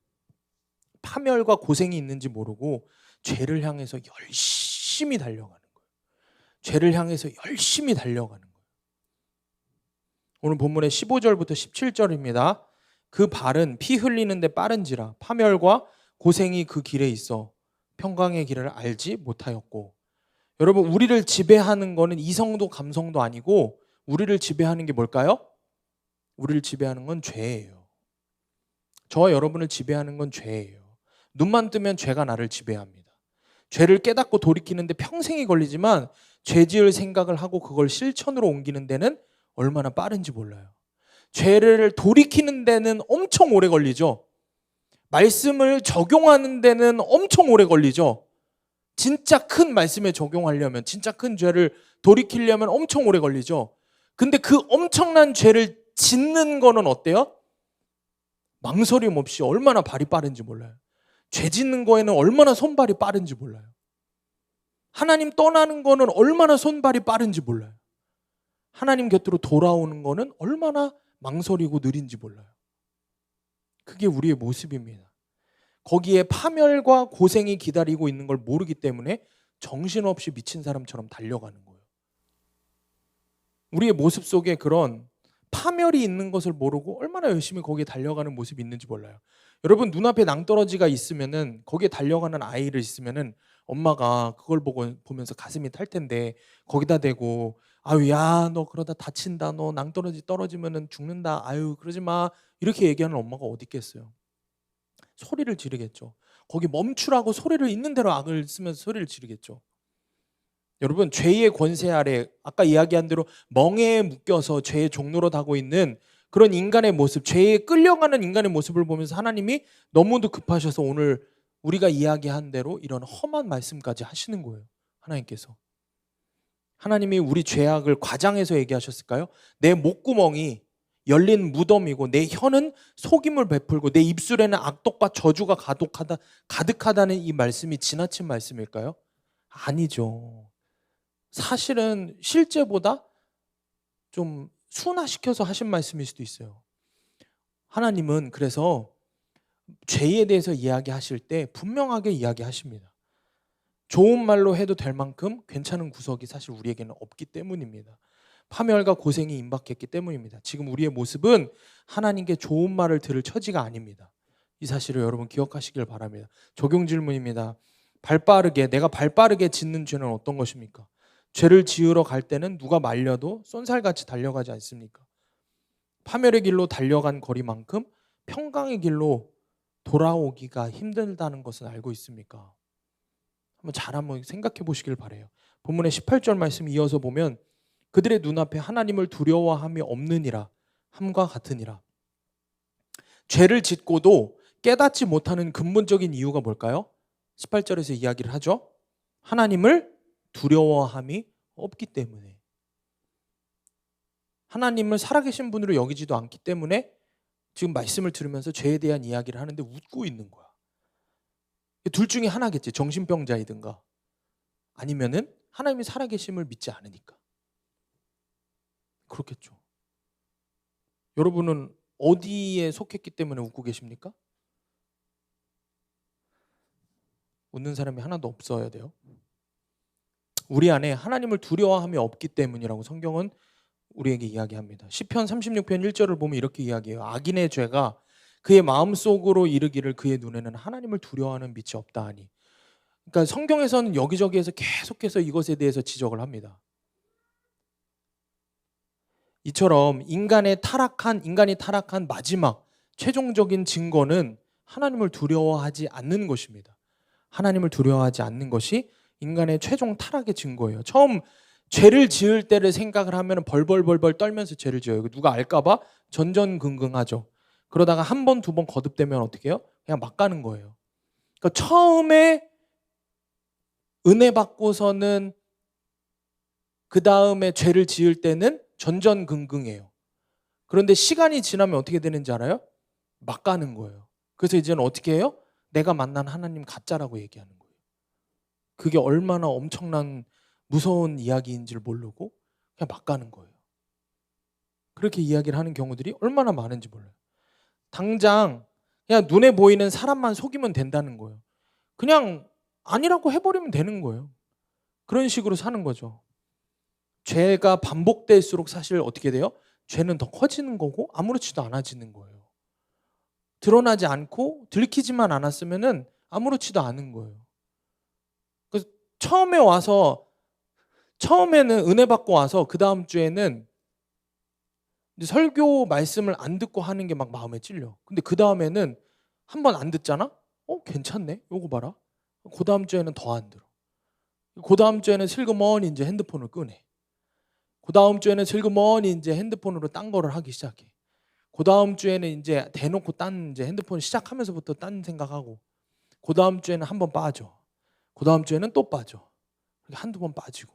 파멸과 고생이 있는지 모르고 죄를 향해서 열심히 달려가는 거예요. 죄를 향해서 열심히 달려가는 거예요. 오늘 본문의 15절부터 17절입니다. 그 발은 피 흘리는데 빠른지라 파멸과 고생이 그 길에 있어 평강의 길을 알지 못하였고. 여러분, 우리를 지배하는 거는 이성도 감성도 아니고 우리를 지배하는 게 뭘까요? 우리를 지배하는 건 죄예요. 저와 여러분을 지배하는 건 죄예요. 눈만 뜨면 죄가 나를 지배합니다. 죄를 깨닫고 돌이키는데 평생이 걸리지만 죄 지을 생각을 하고 그걸 실천으로 옮기는 데는 얼마나 빠른지 몰라요. 죄를 돌이키는 데는 엄청 오래 걸리죠. 말씀을 적용하는 데는 엄청 오래 걸리죠. 진짜 큰 말씀에 적용하려면, 진짜 큰 죄를 돌이키려면 엄청 오래 걸리죠. 근데 그 엄청난 죄를 짓는 거는 어때요? 망설임 없이 얼마나 발이 빠른지 몰라요. 죄 짓는 거에는 얼마나 손발이 빠른지 몰라요. 하나님 떠나는 거는 얼마나 손발이 빠른지 몰라요. 하나님 곁으로 돌아오는 거는 얼마나 망설이고 느린지 몰라요. 그게 우리의 모습입니다. 거기에 파멸과 고생이 기다리고 있는 걸 모르기 때문에 정신없이 미친 사람처럼 달려가는 거예요. 우리의 모습 속에 그런 파멸이 있는 것을 모르고 얼마나 열심히 거기에 달려가는 모습이 있는지 몰라요. 여러분, 눈앞에 낭떠러지가 있으면은, 거기에 달려가는 아이를 있으면은 엄마가 그걸 보면서 가슴이 탈 텐데 거기다 대고 아유 야 너 그러다 다친다, 너 낭떠러지 떨어지면은 죽는다, 아유 그러지 마, 이렇게 얘기하는 엄마가 어디 있겠어요. 소리를 지르겠죠. 거기 멈추라고 소리를 있는 대로 악을 쓰면서 소리를 지르겠죠. 여러분, 죄의 권세 아래 아까 이야기한 대로 멍에에 묶여서 죄의 종로로 타고 있는 그런 인간의 모습, 죄에 끌려가는 인간의 모습을 보면서 하나님이 너무도 급하셔서 오늘 우리가 이야기한 대로 이런 험한 말씀까지 하시는 거예요. 하나님께서. 하나님이 우리 죄악을 과장해서 얘기하셨을까요? 내 목구멍이 열린 무덤이고 내 혀는 속임을 베풀고 내 입술에는 악독과 저주가 가득하다는 이 말씀이 지나친 말씀일까요? 아니죠. 사실은 실제보다 좀 순화시켜서 하신 말씀일 수도 있어요. 하나님은 그래서 죄에 대해서 이야기하실 때 분명하게 이야기하십니다. 좋은 말로 해도 될 만큼 괜찮은 구석이 사실 우리에게는 없기 때문입니다. 파멸과 고생이 임박했기 때문입니다. 지금 우리의 모습은 하나님께 좋은 말을 들을 처지가 아닙니다. 이 사실을 여러분 기억하시길 바랍니다. 적용 질문입니다. 내가 발빠르게 짓는 죄는 어떤 것입니까? 죄를 지으러 갈 때는 누가 말려도 쏜살같이 달려가지 않습니까? 파멸의 길로 달려간 거리만큼 평강의 길로 돌아오기가 힘들다는 것은 알고 있습니까? 한번 생각해 보시길 바라요. 본문의 18절 말씀 이어서 보면 그들의 눈앞에 하나님을 두려워함이 없느니라 함과 같으니라. 죄를 짓고도 깨닫지 못하는 근본적인 이유가 뭘까요? 18절에서 이야기를 하죠. 하나님을 두려워함이 없기 때문에. 하나님을 살아계신 분으로 여기지도 않기 때문에 지금 말씀을 들으면서 죄에 대한 이야기를 하는데 웃고 있는 거야. 둘 중에 하나겠지. 정신병자이든가 아니면은 하나님이 살아계심을 믿지 않으니까. 그렇겠죠. 여러분은 어디에 속했기 때문에 웃고 계십니까? 웃는 사람이 하나도 없어야 돼요. 우리 안에 하나님을 두려워함이 없기 때문이라고 성경은 우리에게 이야기합니다. 시편 36편 1절을 보면 이렇게 이야기해요. 악인의 죄가 그의 마음속으로 이르기를 그의 눈에는 하나님을 두려워하는 빛이 없다 하니. 그러니까 성경에서는 여기저기에서 계속해서 이것에 대해서 지적을 합니다. 이처럼 인간이 타락한 마지막 최종적인 증거는 하나님을 두려워하지 않는 것입니다. 하나님을 두려워하지 않는 것이 인간의 최종 타락의 증거예요. 처음 죄를 지을 때를 생각을 하면 벌벌벌 떨면서 죄를 지어요. 누가 알까 봐 전전긍긍하죠. 그러다가 한 번, 두 번 거듭되면 어떻게 해요? 그냥 막 가는 거예요. 그러니까 처음에 은혜 받고서는 그 다음에 죄를 지을 때는 전전긍긍해요. 그런데 시간이 지나면 어떻게 되는지 알아요? 막 가는 거예요. 그래서 이제는 어떻게 해요? 내가 만난 하나님 가짜라고 얘기하는 거예요. 그게 얼마나 엄청난 무서운 이야기인지를 모르고 그냥 막 가는 거예요. 그렇게 이야기를 하는 경우들이 얼마나 많은지 몰라요. 당장 그냥 눈에 보이는 사람만 속이면 된다는 거예요. 그냥 아니라고 해버리면 되는 거예요. 그런 식으로 사는 거죠. 죄가 반복될수록 사실 어떻게 돼요? 죄는 더 커지는 거고 아무렇지도 않아지는 거예요. 드러나지 않고 들키지만 않았으면은 아무렇지도 않은 거예요. 그래서 처음에는 은혜 받고 와서 그 다음 주에는 설교 말씀을 안 듣고 하는 게 막 마음에 찔려. 근데 그 다음에는 한 번 안 듣잖아? 괜찮네? 요거 봐라. 그 다음 주에는 더 안 들어. 그 다음 주에는 슬그머니 이제 핸드폰을 끄네. 그 다음 주에는 슬그머니 이제 핸드폰으로 딴 거를 하기 시작해. 그 다음 주에는 이제 대놓고 이제 핸드폰 시작하면서부터 딴 생각하고. 그 다음 주에는 한 번 빠져. 그 다음 주에는 또 빠져. 한두 번 빠지고.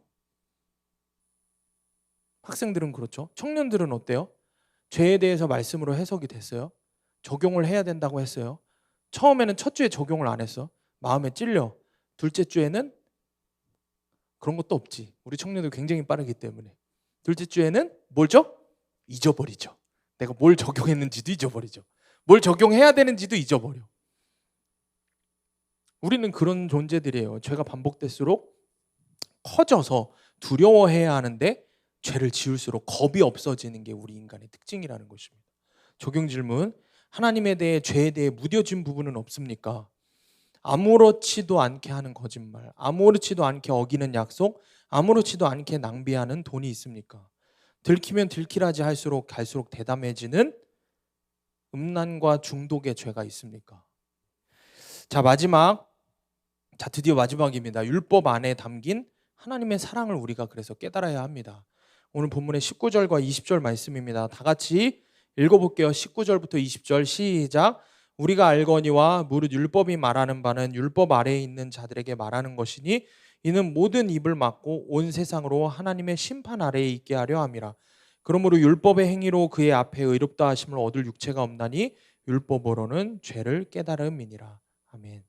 학생들은 그렇죠. 청년들은 어때요? 죄에 대해서 말씀으로 해석이 됐어요. 적용을 해야 된다고 했어요. 처음에는 첫 주에 적용을 안 했어. 마음에 찔려. 둘째 주에는 그런 것도 없지. 우리 청년들 굉장히 빠르기 때문에. 둘째 주에는 뭘죠? 잊어버리죠. 내가 뭘 적용했는지도 잊어버리죠. 뭘 적용해야 되는지도 잊어버려. 우리는 그런 존재들이에요. 죄가 반복될수록 커져서 두려워해야 하는데 죄를 지을수록 겁이 없어지는 게 우리 인간의 특징이라는 것입니다. 적용 질문. 하나님에 대해 죄에 대해 무뎌진 부분은 없습니까? 아무렇지도 않게 하는 거짓말, 아무렇지도 않게 어기는 약속, 아무렇지도 않게 낭비하는 돈이 있습니까? 들키면 들키라지 할수록 갈수록 대담해지는 음란과 중독의 죄가 있습니까? 드디어 마지막입니다. 율법 안에 담긴 하나님의 사랑을 우리가 그래서 깨달아야 합니다. 오늘 본문의 19절과 20절 말씀입니다. 다 같이 읽어볼게요. 19절부터 20절 시작. 우리가 알거니와 무릇 율법이 말하는 바는 율법 아래에 있는 자들에게 말하는 것이니 이는 모든 입을 막고 온 세상으로 하나님의 심판 아래에 있게 하려 함이라. 그러므로 율법의 행위로 그의 앞에 의롭다 하심을 얻을 육체가 없나니 율법으로는 죄를 깨달음이니라. 아멘.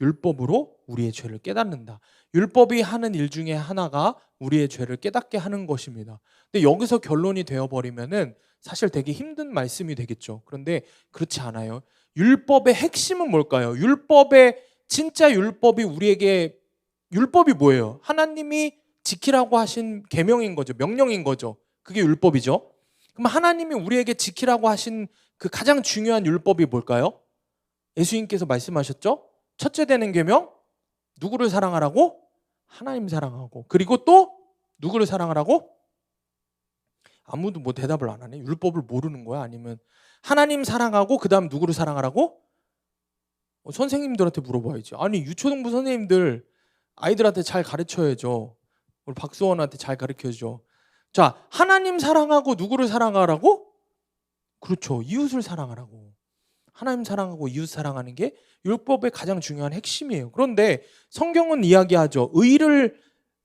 율법으로 우리의 죄를 깨닫는다. 율법이 하는 일 중에 하나가 우리의 죄를 깨닫게 하는 것입니다. 근데 여기서 결론이 되어버리면은 사실 되게 힘든 말씀이 되겠죠. 그런데 그렇지 않아요. 율법의 핵심은 뭘까요? 진짜 율법이 우리에게, 율법이 뭐예요? 하나님이 지키라고 하신 계명인 거죠. 명령인 거죠. 그게 율법이죠. 그럼 하나님이 우리에게 지키라고 하신 그 가장 중요한 율법이 뭘까요? 예수님께서 말씀하셨죠? 첫째 되는 계명, 누구를 사랑하라고? 하나님 사랑하고. 그리고 또 누구를 사랑하라고? 아무도 뭐 대답을 안 하네. 율법을 모르는 거야? 아니면 하나님 사랑하고 그 다음 누구를 사랑하라고? 선생님들한테 물어봐야지. 아니 유초등부 선생님들 아이들한테 잘 가르쳐야죠. 우리 박수원한테 잘 가르쳐줘. 자, 하나님 사랑하고 누구를 사랑하라고? 그렇죠. 이웃을 사랑하라고. 하나님 사랑하고 이웃 사랑하는 게 율법의 가장 중요한 핵심이에요. 그런데 성경은 이야기하죠. 의를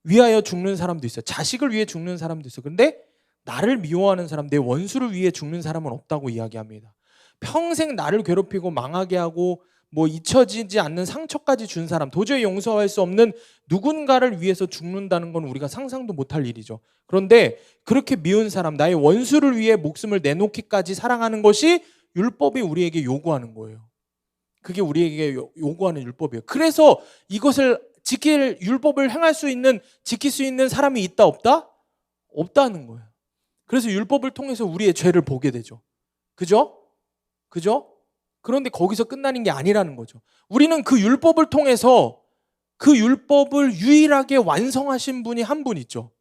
위하여 죽는 사람도 있어요. 자식을 위해 죽는 사람도 있어요. 그런데 나를 미워하는 사람, 내 원수를 위해 죽는 사람은 없다고 이야기합니다. 평생 나를 괴롭히고 망하게 하고 뭐 잊혀지지 않는 상처까지 준 사람, 도저히 용서할 수 없는 누군가를 위해서 죽는다는 건 우리가 상상도 못할 일이죠. 그런데 그렇게 미운 사람, 나의 원수를 위해 목숨을 내놓기까지 사랑하는 것이 율법이 우리에게 요구하는 거예요. 그게 우리에게 요구하는 율법이에요. 그래서 이것을 율법을 지킬 수 있는 사람이 있다 없다? 없다는 거예요. 그래서 율법을 통해서 우리의 죄를 보게 되죠. 그죠? 그런데 거기서 끝나는 게 아니라는 거죠. 우리는 그 율법을 통해서 그 율법을 유일하게 완성하신 분이 한 분 있죠.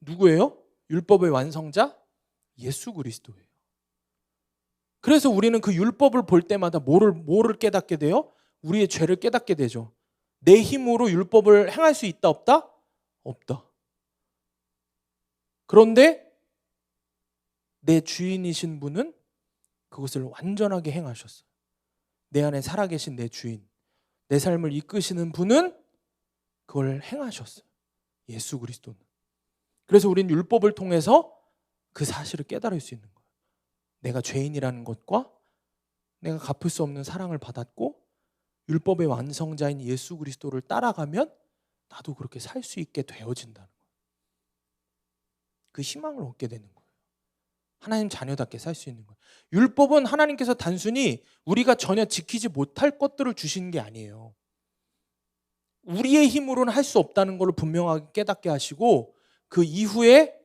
누구예요? 율법의 완성자? 예수 그리스도예요. 그래서 우리는 그 율법을 볼 때마다 뭐를 깨닫게 돼요? 우리의 죄를 깨닫게 되죠. 내 힘으로 율법을 행할 수 있다 없다? 없다. 그런데 내 주인이신 분은 그것을 완전하게 행하셨어요. 내 안에 살아계신 내 주인, 내 삶을 이끄시는 분은 그걸 행하셨어요. 예수 그리스도는. 그래서 우리는 율법을 통해서 그 사실을 깨달을 수 있는 거예요. 내가 죄인이라는 것과 내가 갚을 수 없는 사랑을 받았고 율법의 완성자인 예수 그리스도를 따라가면 나도 그렇게 살 수 있게 되어진다는 거예요. 그 희망을 얻게 되는 거예요. 하나님 자녀답게 살 수 있는 거예요. 율법은 하나님께서 단순히 우리가 전혀 지키지 못할 것들을 주신 게 아니에요. 우리의 힘으로는 할 수 없다는 것을 분명하게 깨닫게 하시고 그 이후에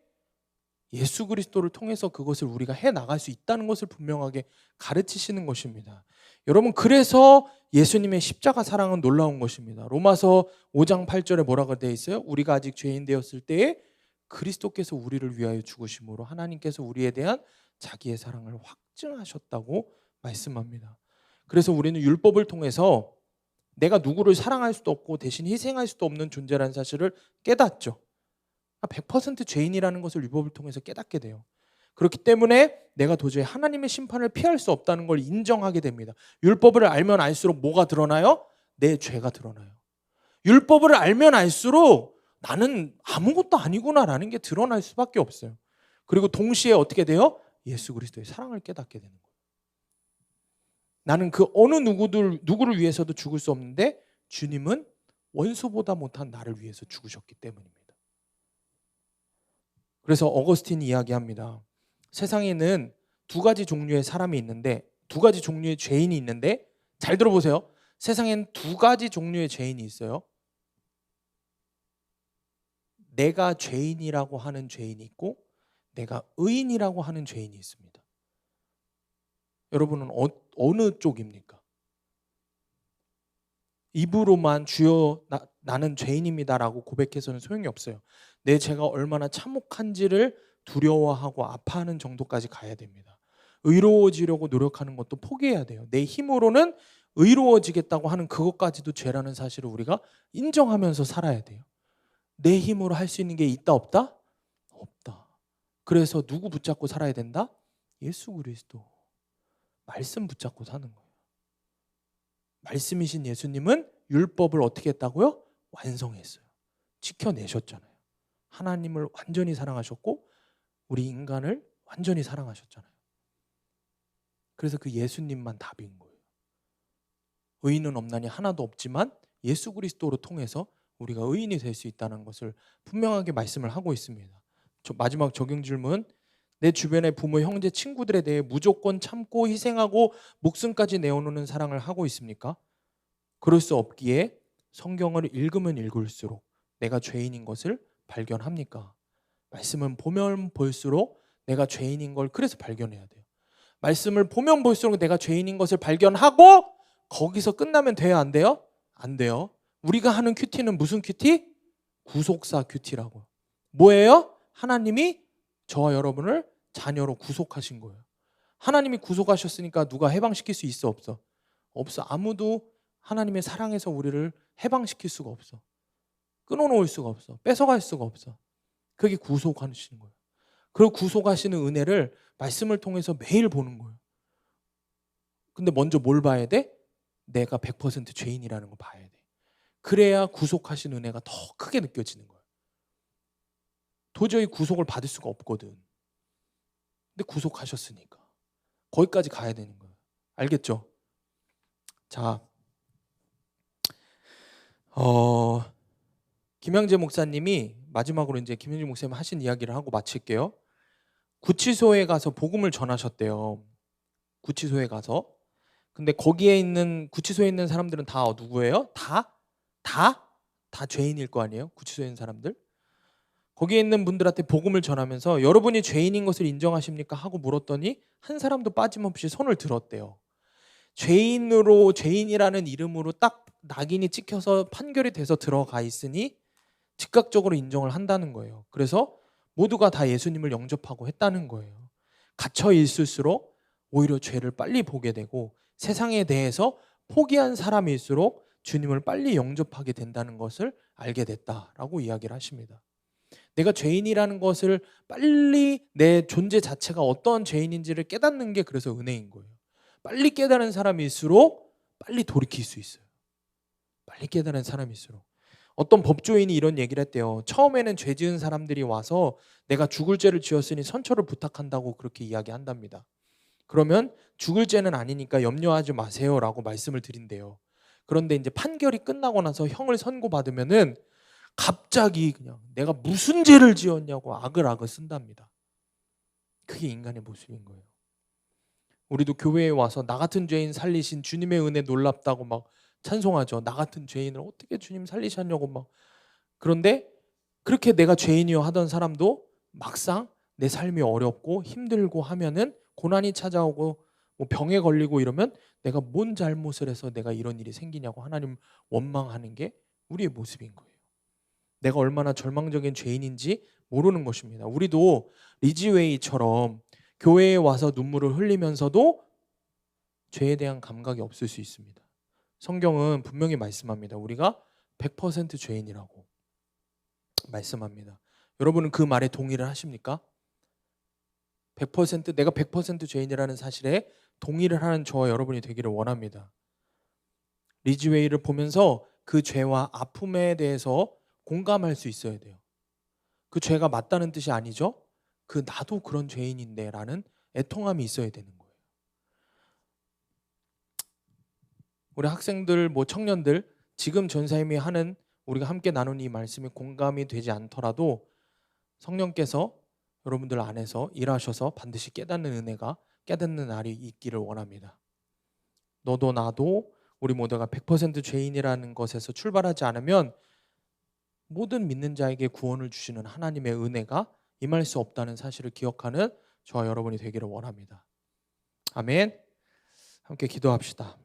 예수 그리스도를 통해서 그것을 우리가 해나갈 수 있다는 것을 분명하게 가르치시는 것입니다. 여러분, 그래서 예수님의 십자가 사랑은 놀라운 것입니다. 로마서 5장 8절에 뭐라고 되어 있어요? 우리가 아직 죄인 되었을 때에 그리스도께서 우리를 위하여 죽으심으로 하나님께서 우리에 대한 자기의 사랑을 확증하셨다고 말씀합니다. 그래서 우리는 율법을 통해서 내가 누구를 사랑할 수도 없고 대신 희생할 수도 없는 존재라는 사실을 깨닫죠. 100% 죄인이라는 것을 율법을 통해서 깨닫게 돼요. 그렇기 때문에 내가 도저히 하나님의 심판을 피할 수 없다는 걸 인정하게 됩니다. 율법을 알면 알수록 뭐가 드러나요? 내 죄가 드러나요. 율법을 알면 알수록 나는 아무것도 아니구나라는 게 드러날 수밖에 없어요. 그리고 동시에 어떻게 돼요? 예수 그리스도의 사랑을 깨닫게 되는 거예요. 나는 그 어느 누구를 위해서도 죽을 수 없는데 주님은 원수보다 못한 나를 위해서 죽으셨기 때문입니다. 그래서 어거스틴이 이야기합니다. 세상에는 두 가지 종류의 사람이 있는데, 두 가지 종류의 죄인이 있는데, 잘 들어보세요. 세상엔 두 가지 종류의 죄인이 있어요. 내가 죄인이라고 하는 죄인이 있고 내가 의인이라고 하는 죄인이 있습니다. 여러분은 어느 쪽입니까? 입으로만 주여 나는 죄인입니다라고 고백해서는 소용이 없어요. 내 죄가 얼마나 참혹한지를 두려워하고 아파하는 정도까지 가야 됩니다. 의로워지려고 노력하는 것도 포기해야 돼요. 내 힘으로는 의로워지겠다고 하는 그것까지도 죄라는 사실을 우리가 인정하면서 살아야 돼요. 내 힘으로 할 수 있는 게 있다 없다? 없다. 그래서 누구 붙잡고 살아야 된다? 예수 그리스도. 말씀 붙잡고 사는 거예요. 말씀이신 예수님은 율법을 어떻게 했다고요? 완성했어요. 지켜내셨잖아요. 하나님을 완전히 사랑하셨고 우리 인간을 완전히 사랑하셨잖아요. 그래서 그 예수님만 답인 거예요. 의인은 없나니 하나도 없지만 예수 그리스도로 통해서 우리가 의인이 될 수 있다는 것을 분명하게 말씀을 하고 있습니다. 마지막 적용 질문. 내 주변의 부모, 형제, 친구들에 대해 무조건 참고 희생하고 목숨까지 내어놓는 사랑을 하고 있습니까? 그럴 수 없기에 성경을 읽으면 읽을수록 내가 죄인인 것을 발견합니까? 말씀은 보면 볼수록 내가 죄인인 걸 그래서 발견해야 돼요. 말씀을 보면 볼수록 내가 죄인인 것을 발견하고 거기서 끝나면 돼요? 안 돼요? 안 돼요. 우리가 하는 큐티는 무슨 큐티? 구속사 큐티라고. 뭐예요? 하나님이 저와 여러분을 자녀로 구속하신 거예요. 하나님이 구속하셨으니까 누가 해방시킬 수 있어 없어? 없어. 아무도 하나님의 사랑에서 우리를 해방시킬 수가 없어. 끊어놓을 수가 없어. 뺏어갈 수가 없어. 그게 구속하시는 거예요. 그리고 구속하시는 은혜를 말씀을 통해서 매일 보는 거예요. 근데 먼저 뭘 봐야 돼? 내가 100% 죄인이라는 거 봐야 돼. 그래야 구속하신 은혜가 더 크게 느껴지는 거예요. 도저히 구속을 받을 수가 없거든. 근데 구속하셨으니까 거기까지 가야 되는 거예요. 알겠죠? 자, 김영재 목사님이 마지막으로 이제 김영재 목사님 하신 이야기를 하고 마칠게요. 구치소에 가서 복음을 전하셨대요. 구치소에 가서. 근데 거기에 있는 구치소에 있는 사람들은 다 누구예요? 다 죄인일 거 아니에요? 구치소에 있는 사람들. 거기에 있는 분들한테 복음을 전하면서 여러분이 죄인인 것을 인정하십니까? 하고 물었더니 한 사람도 빠짐없이 손을 들었대요. 죄인이라는 이름으로 딱 낙인이 찍혀서 판결이 돼서 들어가 있으니 즉각적으로 인정을 한다는 거예요. 그래서 모두가 다 예수님을 영접하고 했다는 거예요. 갇혀 있을수록 오히려 죄를 빨리 보게 되고 세상에 대해서 포기한 사람일수록 주님을 빨리 영접하게 된다는 것을 알게 됐다라고 이야기를 하십니다. 내가 죄인이라는 것을 빨리 내 존재 자체가 어떤 죄인인지를 깨닫는 게 그래서 은혜인 거예요. 빨리 깨달은 사람일수록 빨리 돌이킬 수 있어요. 빨리 깨달은 사람일수록. 어떤 법조인이 이런 얘기를 했대요. 처음에는 죄 지은 사람들이 와서 내가 죽을 죄를 지었으니 선처를 부탁한다고 그렇게 이야기한답니다. 그러면 죽을 죄는 아니니까 염려하지 마세요라고 말씀을 드린대요. 그런데 이제 판결이 끝나고 나서 형을 선고받으면은 갑자기 그냥 내가 무슨 죄를 지었냐고 악을 쓴답니다. 그게 인간의 모습인 거예요. 우리도 교회에 와서 나 같은 죄인 살리신 주님의 은혜 놀랍다고 막 찬송하죠. 나 같은 죄인을 어떻게 주님 살리셨냐고 막. 그런데 그렇게 내가 죄인이여 하던 사람도 막상 내 삶이 어렵고 힘들고 하면은 고난이 찾아오고 뭐 병에 걸리고 이러면 내가 뭔 잘못을 해서 내가 이런 일이 생기냐고 하나님 원망하는 게 우리의 모습인 거예요. 내가 얼마나 절망적인 죄인인지 모르는 것입니다. 우리도 리지웨이처럼 교회에 와서 눈물을 흘리면서도 죄에 대한 감각이 없을 수 있습니다. 성경은 분명히 말씀합니다. 우리가 100% 죄인이라고 말씀합니다. 여러분은 그 말에 동의를 하십니까? 100% 내가 100% 죄인이라는 사실에 동의를 하는 저와 여러분이 되기를 원합니다. 리지웨이를 보면서 그 죄와 아픔에 대해서 공감할 수 있어야 돼요. 그 죄가 맞다는 뜻이 아니죠. 그 나도 그런 죄인인데 라는 애통함이 있어야 되는 거예요. 우리 학생들 뭐 청년들 지금 전사님이 하는 우리가 함께 나눈 이 말씀이 공감이 되지 않더라도 성령께서 여러분들 안에서 일하셔서 반드시 깨닫는 날이 있기를 원합니다. 너도 나도 우리 모두가 100% 죄인이라는 것에서 출발하지 않으면 모든 믿는 자에게 구원을 주시는 하나님의 은혜가 임할 수 없다는 사실을 기억하는 저와 여러분이 되기를 원합니다. 아멘. 함께 기도합시다.